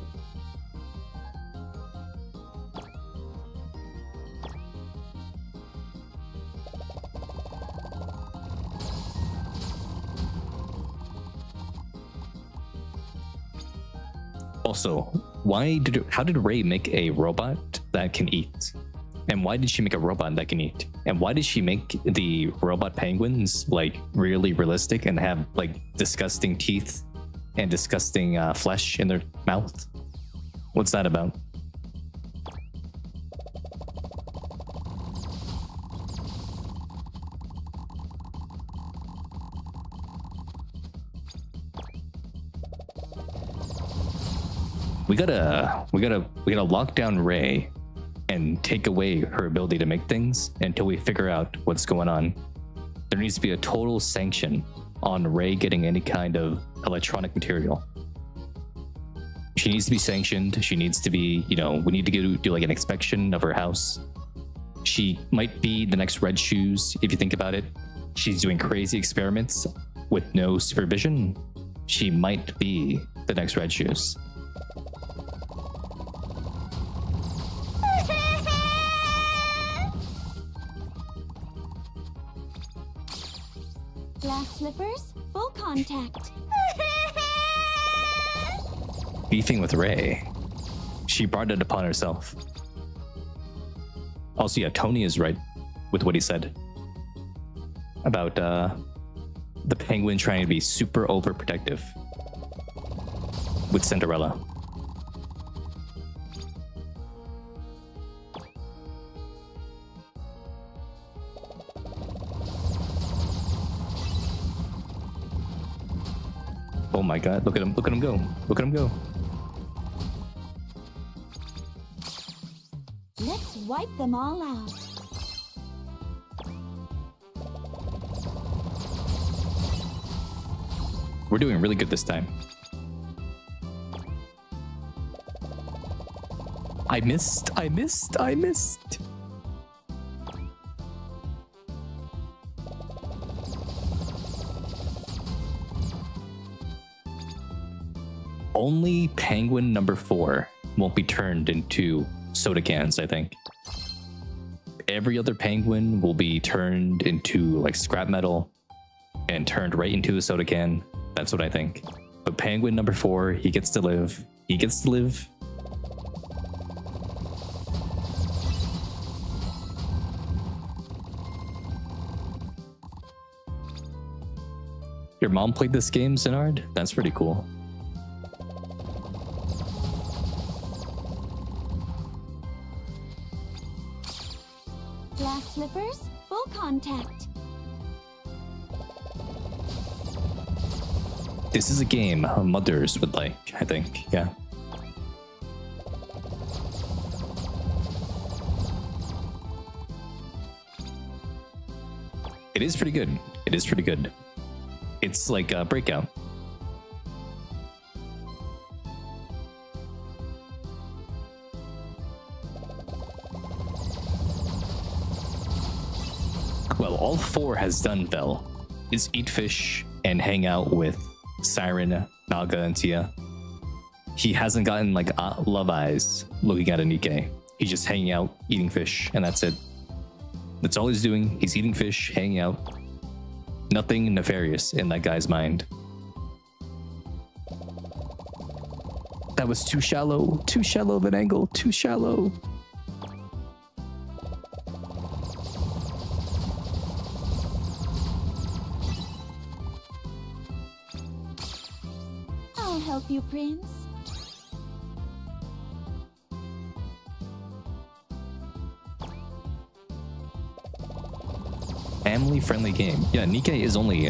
Also, how did Ray make a robot that can eat? And why did she make a robot that can eat? And why did she make the robot penguins like really realistic and have like disgusting teeth and disgusting flesh in their mouth? What's that about? We gotta lock down Ray and take away her ability to make things until we figure out what's going on. There needs to be a total sanction on Ray getting any kind of electronic material. She needs to be sanctioned. She needs to be, you know, we need to do like an inspection of her house. She might be the next Red Shoes, if you think about it. She's doing crazy experiments with no supervision. She might be the next Red Shoes. Glass slippers, full contact. Beefing with Ray. She brought it upon herself. Also, yeah, Tony is right with what he said about the penguin trying to be super overprotective with Cinderella. Oh my god, look at him go. Look at him go. Let's wipe them all out. We're doing really good this time. I missed. Only penguin number 4 won't be turned into soda cans, I think. Every other penguin will be turned into like scrap metal and turned right into a soda can. That's what I think. But penguin number 4, he gets to live. He gets to live. Your mom played this game, Zinard? That's pretty cool. Glass slippers, full contact. This is a game mothers would like, I think. Yeah. It is pretty good. It is pretty good. It's like a Breakout. Well, all 4 has done, Vel, is eat fish and hang out with Siren, Naga, and Tia. He hasn't gotten like love eyes looking at a Nikke. He's just hanging out, eating fish, and that's it. That's all he's doing. He's eating fish, hanging out. Nothing nefarious in that guy's mind. That was too shallow of an angle, too shallow. I'll help you, Prince. Family-friendly game. Yeah, Nikke is only,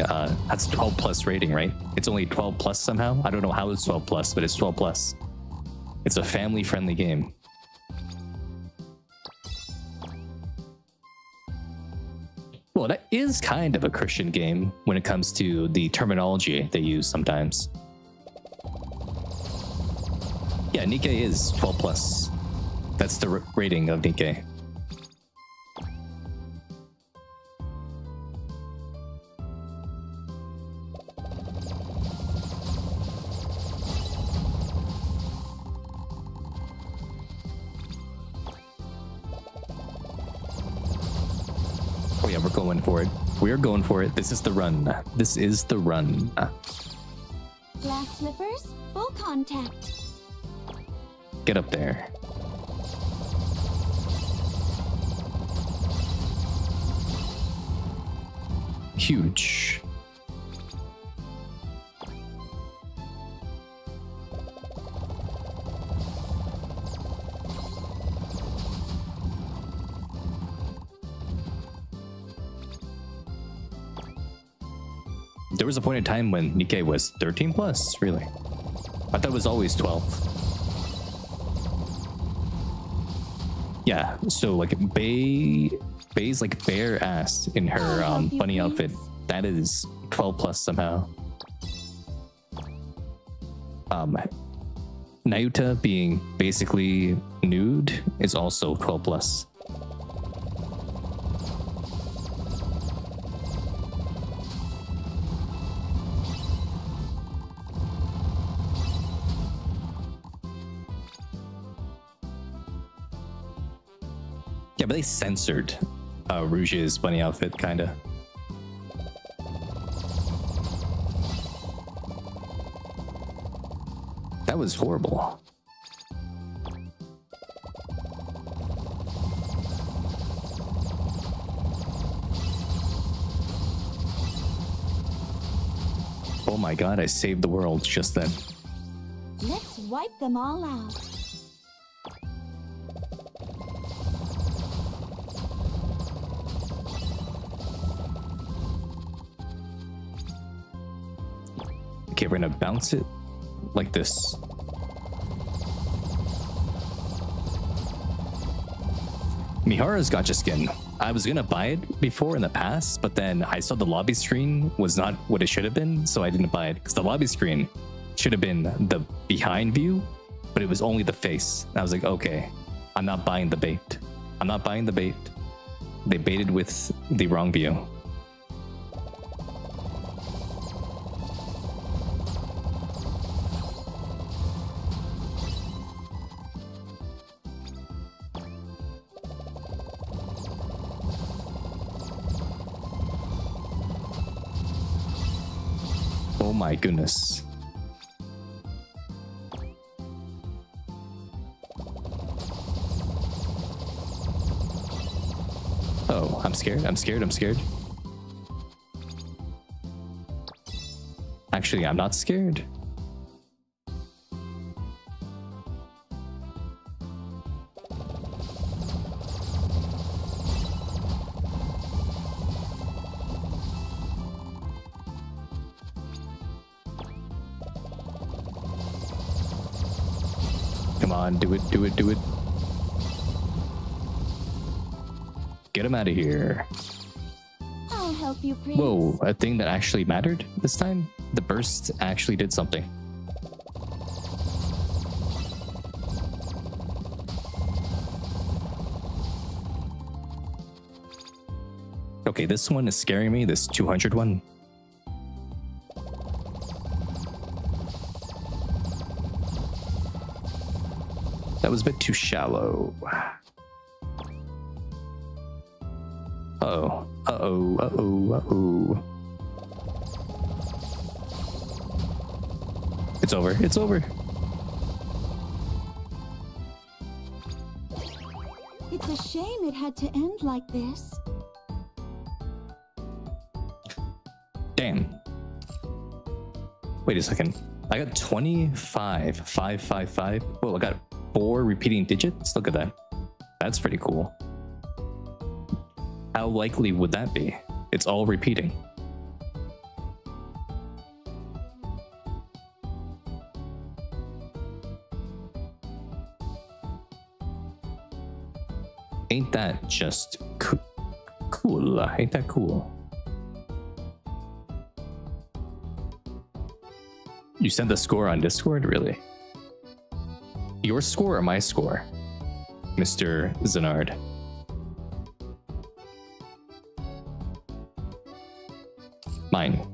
that's 12 plus rating, right? It's only 12 plus somehow? I don't know how it's 12 plus, but it's 12 plus. It's a family-friendly game. Well, that is kind of a Christian game when it comes to the terminology they use sometimes. Yeah, Nikke is 12 plus. That's the rating of Nikke. Oh yeah, we're going for it. We're going for it. This is the run. This is the run. Glass slippers, full contact. Get up there. Huge. There was a point in time when Nikke was 13 plus, really. I thought it was always 12. Yeah, so like Bay's like bare ass in her bunny outfit. That is 12 plus somehow. Nayuta being basically nude is also 12 plus. Yeah, but they censored Rouge's bunny outfit, kinda. That was horrible. Oh my god, I saved the world just then. Let's wipe them all out. Okay, we're gonna bounce it like this. Mihara's gotcha skin. I was gonna buy it before in the past, but then I saw the lobby screen was not what it should have been, so I didn't buy it. Because the lobby screen should have been the behind view, but it was only the face. I was like, okay, I'm not buying the bait. I'm not buying the bait. They baited with the wrong view. Oh my goodness. Oh, I'm scared. I'm scared. I'm scared. Actually, I'm not scared. Come on, do it, do it, do it. Get him out of here. I'll help you, Prince. Whoa, a thing that actually mattered this time? The burst actually did something. Okay, this one is scaring me, this 200 one. That was a bit too shallow. Uh-oh. Uh-oh. Uh-oh. Uh-oh. It's over. It's over. It's a shame it had to end like this. Damn. Wait a second. I got 25. 555. Whoa, I got 4 repeating digits? Look at that. That's pretty cool. How likely would that be? It's all repeating. Ain't that just cool? Ain't that cool? You sent the score on Discord? Really? Your score or my score, Mr. Zenard? Mine.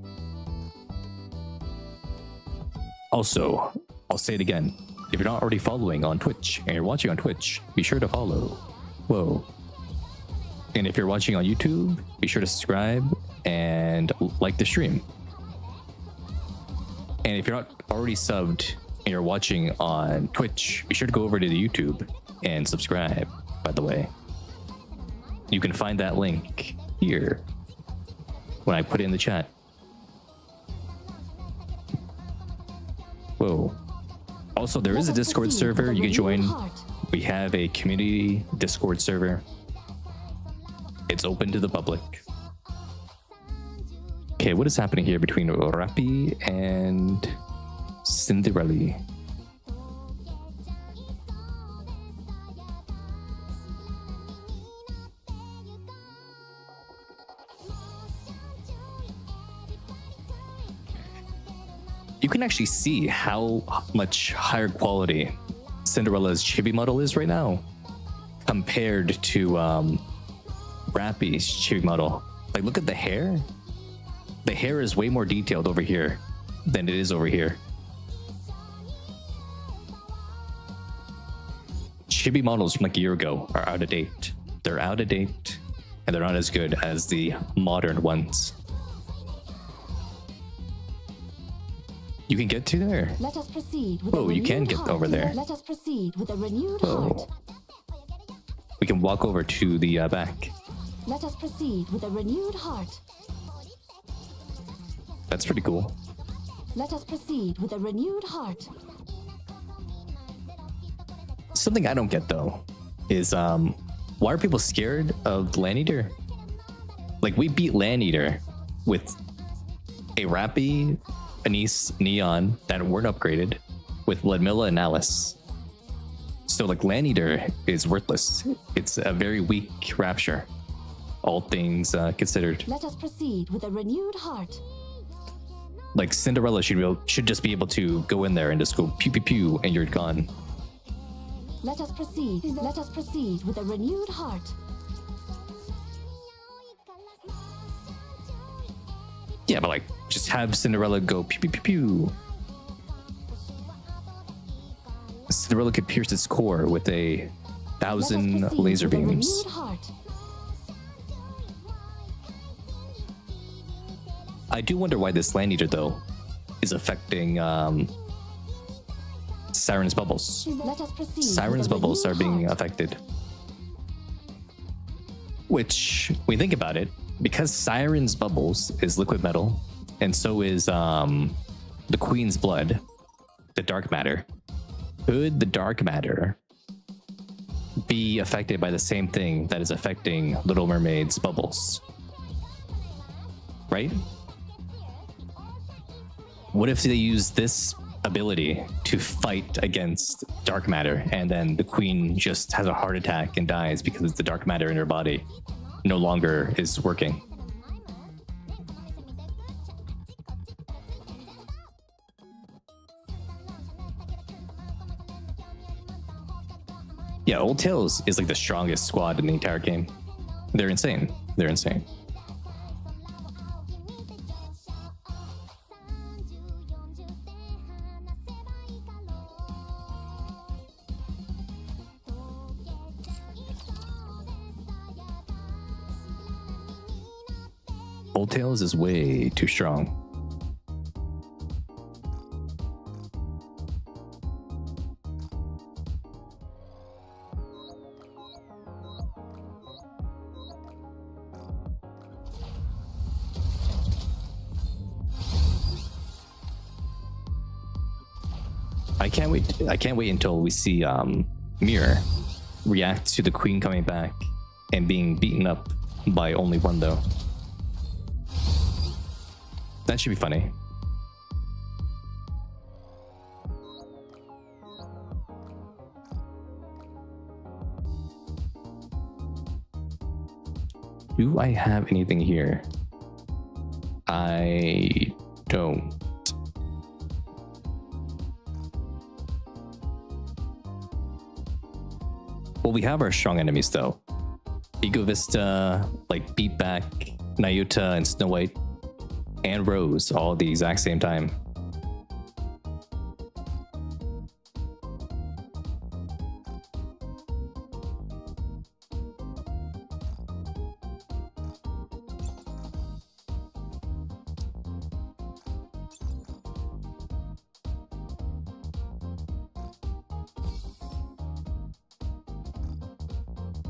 Also, I'll say it again. If you're not already following on Twitch and you're watching on Twitch, be sure to follow. Whoa. And if you're watching on YouTube, be sure to subscribe and like the stream. And if you're not already subbed and you're watching on Twitch, be sure to go over to the YouTube and subscribe, by the way. You can find that link here when I put it in the chat. Whoa. Also, there is a Discord server you can join. We have a community Discord server. It's open to the public. Okay, what is happening here between Rappi and Cinderella? You can actually see how much higher quality Cinderella's chibi model is right now compared to Rappi's chibi model. Like, look at the hair. The hair is way more detailed over here than it is over here. Chibi models from like a year ago are out of date. They're out of date, and they're not as good as the modern ones. You can get to there. Let us proceed with Oh, you can get heart. over there. Let us proceed with a renewed Oh. heart. We can walk over to the back. Let us proceed with a renewed heart. That's pretty cool. Let us proceed with a renewed heart. Something I don't get though is why are people scared of Landeater? Like, we beat Landeater with a Rappi, Anise, Neon that weren't upgraded, with Ludmilla and Alice. So like, Landeater is worthless. It's a very weak Rapture, all things considered. Let us proceed with a renewed heart. Like, Cinderella should just be able to go in there and just go pew pew pew and you're gone. Let us proceed. Let us proceed with a renewed heart. Yeah, but like, just have Cinderella go pew pew pew pew. Cinderella could pierce its core with a 1,000 laser beams. I do wonder why this Landeater though is affecting Siren's bubbles. Siren's bubbles are being affected. Which, when you think about it, because Siren's bubbles is liquid metal, and so is the Queen's blood, the dark matter. Could the dark matter be affected by the same thing that is affecting Little Mermaid's bubbles? Right? What if they use this ability to fight against dark matter, and then the Queen just has a heart attack and dies because the dark matter in her body no longer is working? Yeah, Old Tails is like the strongest squad in the entire game. They're insane. They're insane. Old Tails is way too strong. I can't wait until we see Mirror react to the Queen coming back and being beaten up by only one though. That should be funny. Do I have anything here? I don't. Well, we have our strong enemies though. Ego Vista, like beat back Nayuta and Snow White and Rose all at the exact same time.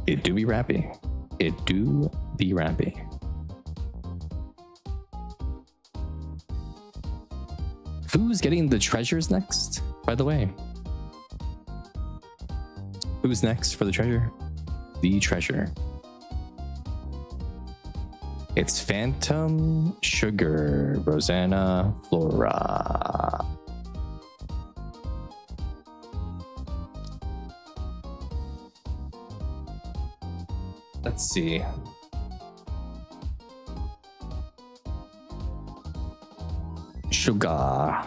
It do be rappy. It do be rappy. Who's getting the treasures next, by the way? Who's next for the treasure? The treasure. It's Phantom, Sugar, Rosanna, Flora. Let's see. Sugar.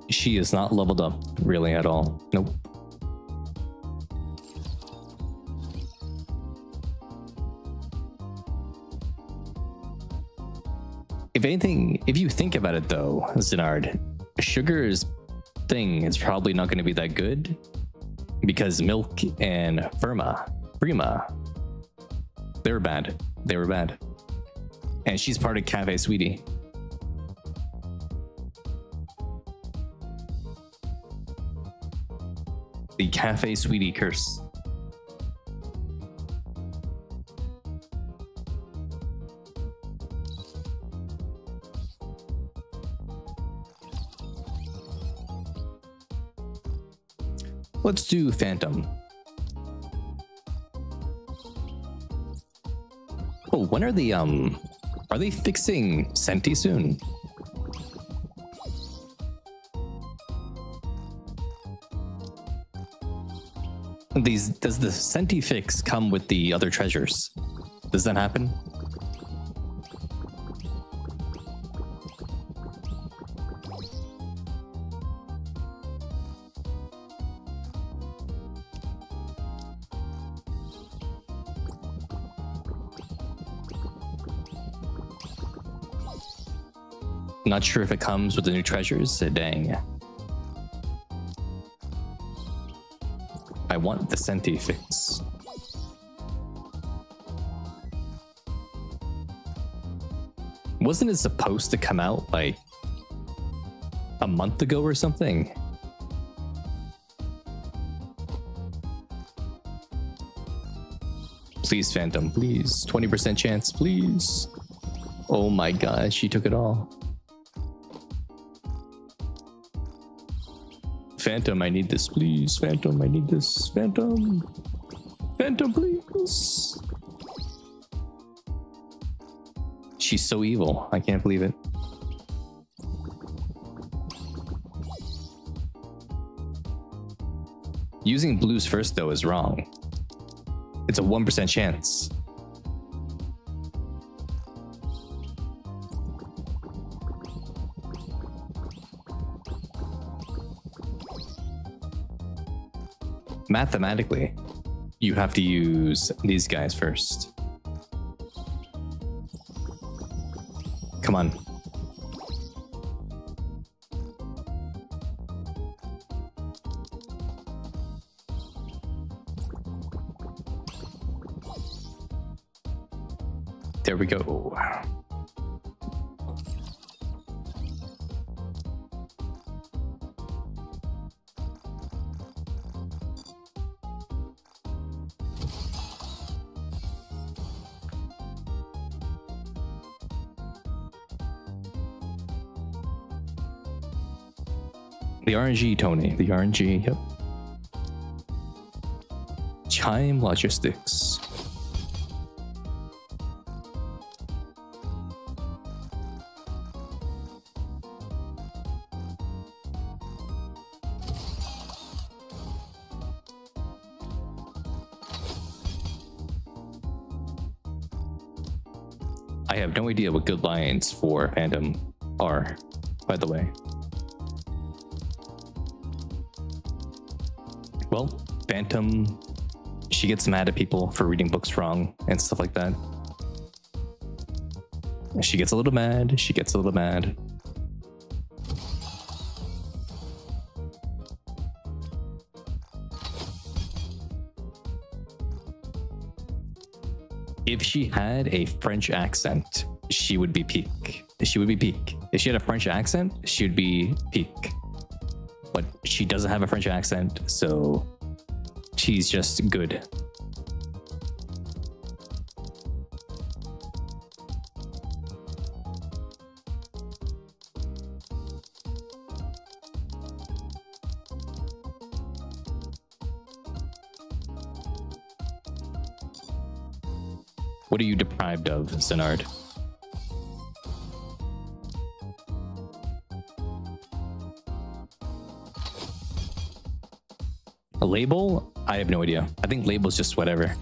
She is not leveled up really at all. Nope. If anything, if you think about it though, Zenard, Sugar's thing is probably not going to be that good because Milk and Prima, they were bad. They were bad. And she's part of Cafe Sweetie. The Cafe Sweetie curse. Let's do Phantom. Oh, when are they fixing Senti soon? Does the Senti fix come with the other treasures? Does that happen? Not sure if it comes with the new treasures. Dang. I want the Senti fix. Wasn't it supposed to come out like a month ago or something? Please, Phantom, please. 20% chance, please. Oh my gosh, she took it all. Phantom, I need this, please. Phantom, I need this. Phantom. Phantom, please. She's so evil. I can't believe it. Using blues first, though, is wrong. It's a 1% chance. Mathematically, you have to use these guys first. Come on. There we go. The RNG, Tony. The RNG, yep. Chime Logistics. I have no idea what good lines for Phantom are, by the way. Well, Phantom, she gets mad at people for reading books wrong and stuff like that. She gets a little mad. She gets a little mad. If she had a French accent, she would be peak. She would be peak. If she had a French accent, she would be peak. But she doesn't have a French accent, so she's just good. What are you deprived of, Zenard? A label? I have no idea. I think label's just whatever.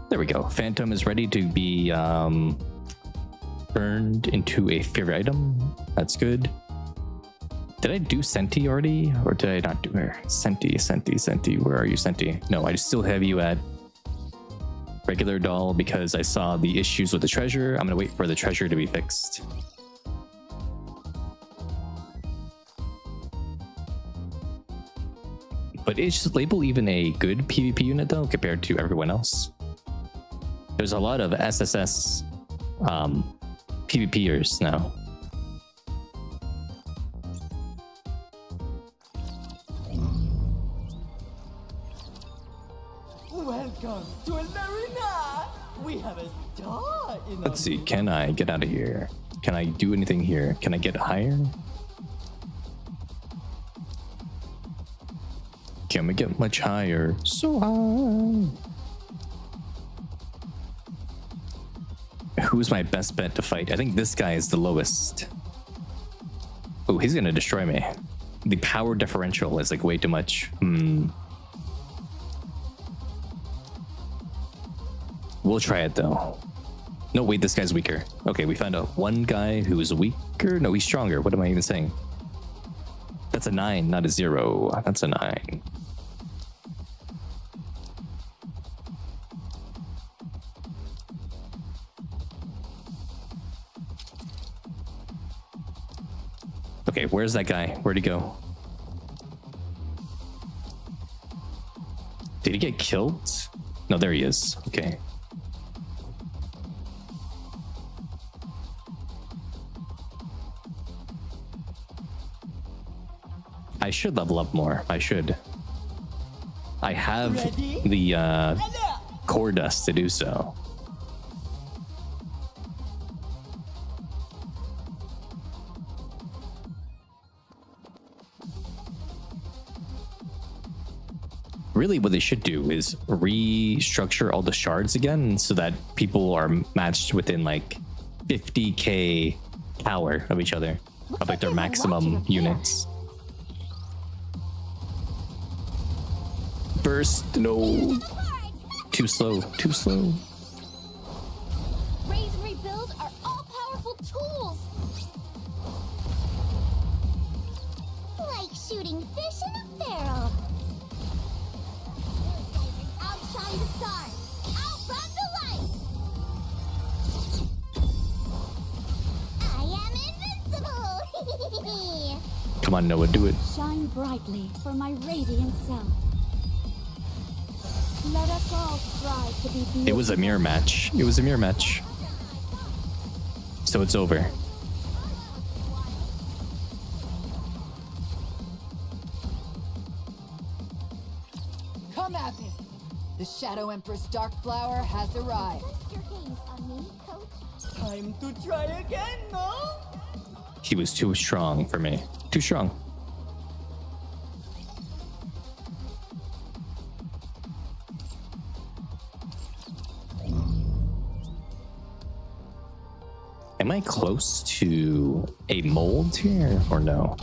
There we go. Phantom is ready to be turned into a favorite item. That's good. Did I do Senti already? Or did I not do her? Senti. Where are you, Senti? No, I still have you at regular doll because I saw the issues with the treasure. I'm gonna wait for the treasure to be fixed. But is Label even a good PvP unit though, compared to everyone else? There's a lot of SSS PvPers now. Welcome to an arena. We have a star in. Let's see, can I get out of here? Can I do anything here? Can I get higher? Can we get much higher? So high. Who's my best bet to fight? I think this guy is the lowest. Oh, he's gonna destroy me. The power differential is like way too much. We'll try it though. No, wait, this guy's weaker. Okay, we found out one guy who is weaker. No, he's stronger. What am I even saying? That's a 9, not a 0. That's a 9. Okay, where's that guy? Where'd he go? Did he get killed? No, there he is. Okay. I should level up more. I should. I have the core dust to do so. Really, what they should do is restructure all the shards again so that people are matched within like 50k power of each other, of like their maximum units. Burst, no. Too slow, too slow. Raise and rebuild are all powerful tools. Like shooting fish in a barrel. Outshine the stars. Outrun the light. I am invincible. Come on, Noah, do it. Shine brightly for my radiant self. Let us all strive to be beautiful. It was a mirror match. It was a mirror match. So it's over. Come at me. The Shadow Empress Dark Flower has arrived. Rest your gaze on me, coach. Time to try again, no? He was too strong for me. Too strong. Am I close to a mold here or no?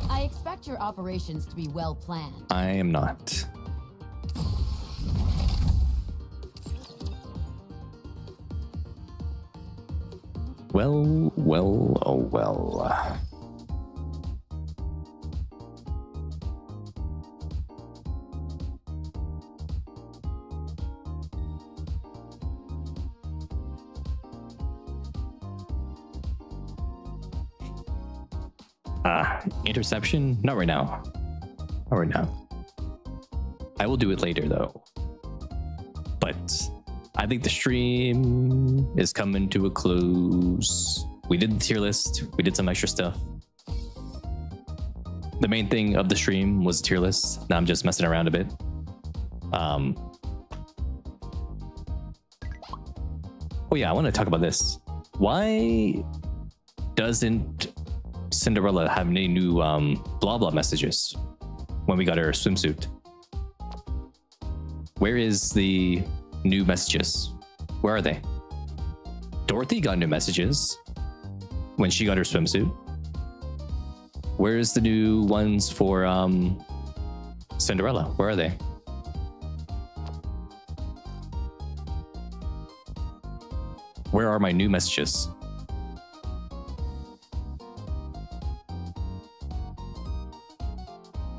I expect your operations to be well planned. I am not. Well, oh well. Interception? Not right now. Not right now. I will do it later though. But I think the stream is coming to a close. We did the tier list. We did some extra stuff. The main thing of the stream was the tier list. Now I'm just messing around a bit. Oh yeah, I want to talk about this. Why doesn't Cinderella have any new blah blah messages when we got her swimsuit? Where is the new messages? Where are they? Dorothy got new messages when she got her swimsuit. Where's the new ones for Cinderella? Where are they? Where are my new messages?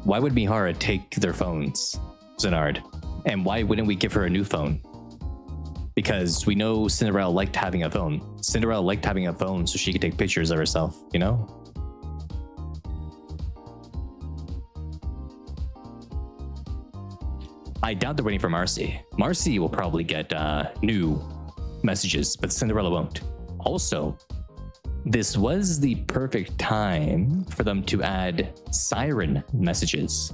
Why would Mihara take their phones, Zenard? And why wouldn't we give her a new phone? Because we know Cinderella liked having a phone. Cinderella liked having a phone so she could take pictures of herself, you know? I doubt they're waiting for Marcy. Marcy will probably get new messages, but Cinderella won't. Also, this was the perfect time for them to add Siren messages.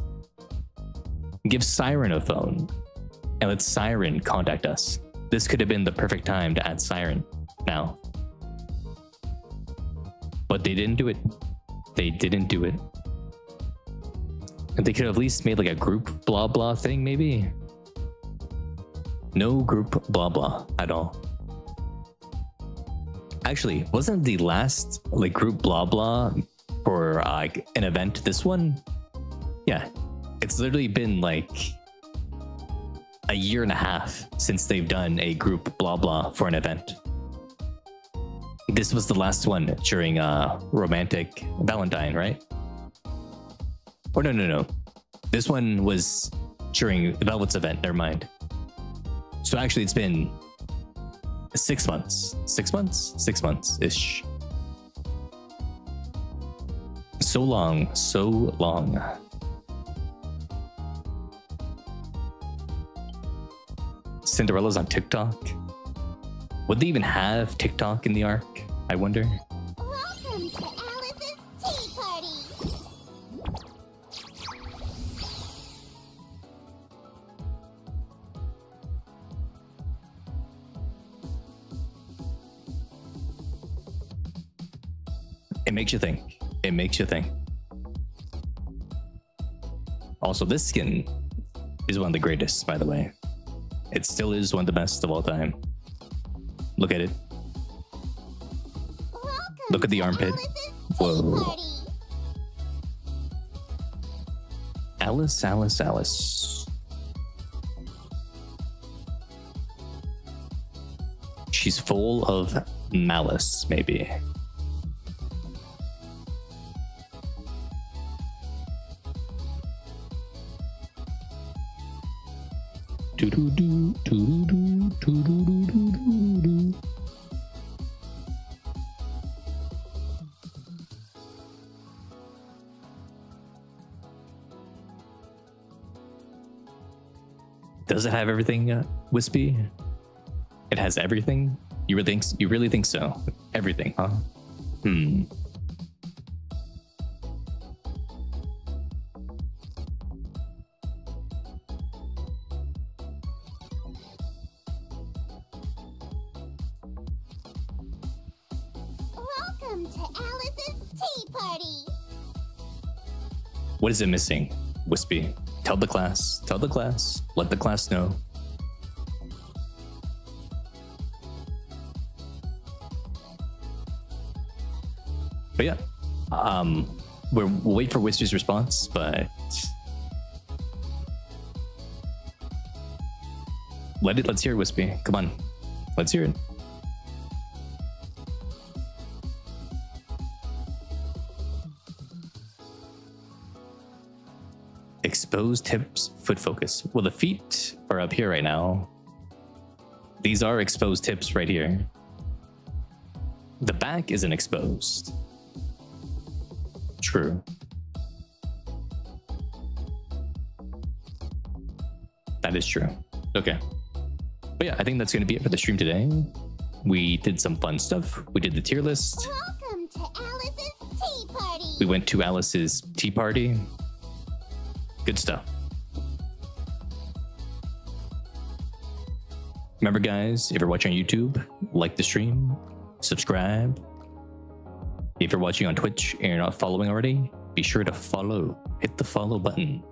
Give Siren a phone and let Siren contact us. This could have been the perfect time to add Siren now. But they didn't do it. They didn't do it. And they could have at least made like a group blah blah thing, maybe. No group blah blah at all. Actually, wasn't the last like group blah blah for like an event this one? Yeah, it's literally been like a year and a half since they've done a group blah blah for an event. This was the last one during Romantic Valentine, right? Or no. This one was during the Velvet's event, never mind. So actually it's been 6 months. 6 months? 6 months-ish. So long, so long. Cinderella's on TikTok? Would they even have TikTok in the arc? I wonder. Welcome to Alice's tea party. It makes you think. It makes you think. Also, this skin is one of the greatest, by the way. It still is one of the best of all time. Look at it. Welcome Look at the to armpit. Alice's tea Whoa. party. Alice, Alice, Alice. She's full of malice, maybe. Do-do-do, do-do-do, do-do-do-do-do-do. Does it have everything, Wispy? It has everything? You really think so? Everything, huh? Welcome to Alice's tea party. What is it missing, Wispy? Tell the class. Tell the class. Let the class know. But yeah, we'll wait for Wispy's response, but let's hear it, Wispy. Come on, let's hear it. Exposed hips, foot focus. Well, the feet are up here right now. These are exposed hips right here. The back isn't exposed. True. That is true. Okay. But yeah, I think that's going to be it for the stream today. We did some fun stuff. We did the tier list. Welcome to Alice's tea party. We went to Alice's tea party. Good stuff. Remember, guys, if you're watching on YouTube, like the stream, subscribe. If you're watching on Twitch and you're not following already, be sure to follow. Hit the follow button.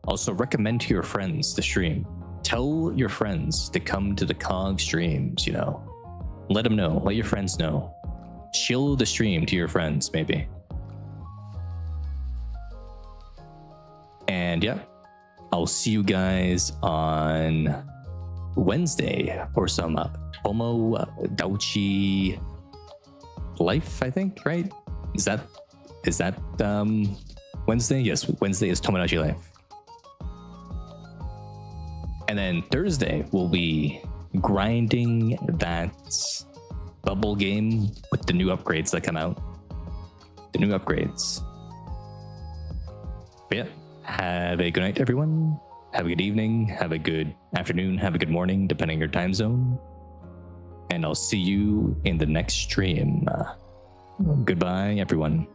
Also, recommend to your friends the stream. Tell your friends to come to the COG streams, you know. Let them know. Let your friends know. Show the stream to your friends, maybe. And yeah, I'll see you guys on Wednesday for some Tomo Dauchi Life, I think, right? Is that Wednesday? Yes, Wednesday is Tomodachi Life. And then Thursday we'll be grinding that bubble game with the new upgrades that come out. The new upgrades. But yeah, have a good night, everyone. Have a good evening. Have a good afternoon. Have a good morning, depending on your time zone. And I'll see you in the next stream. Goodbye, everyone.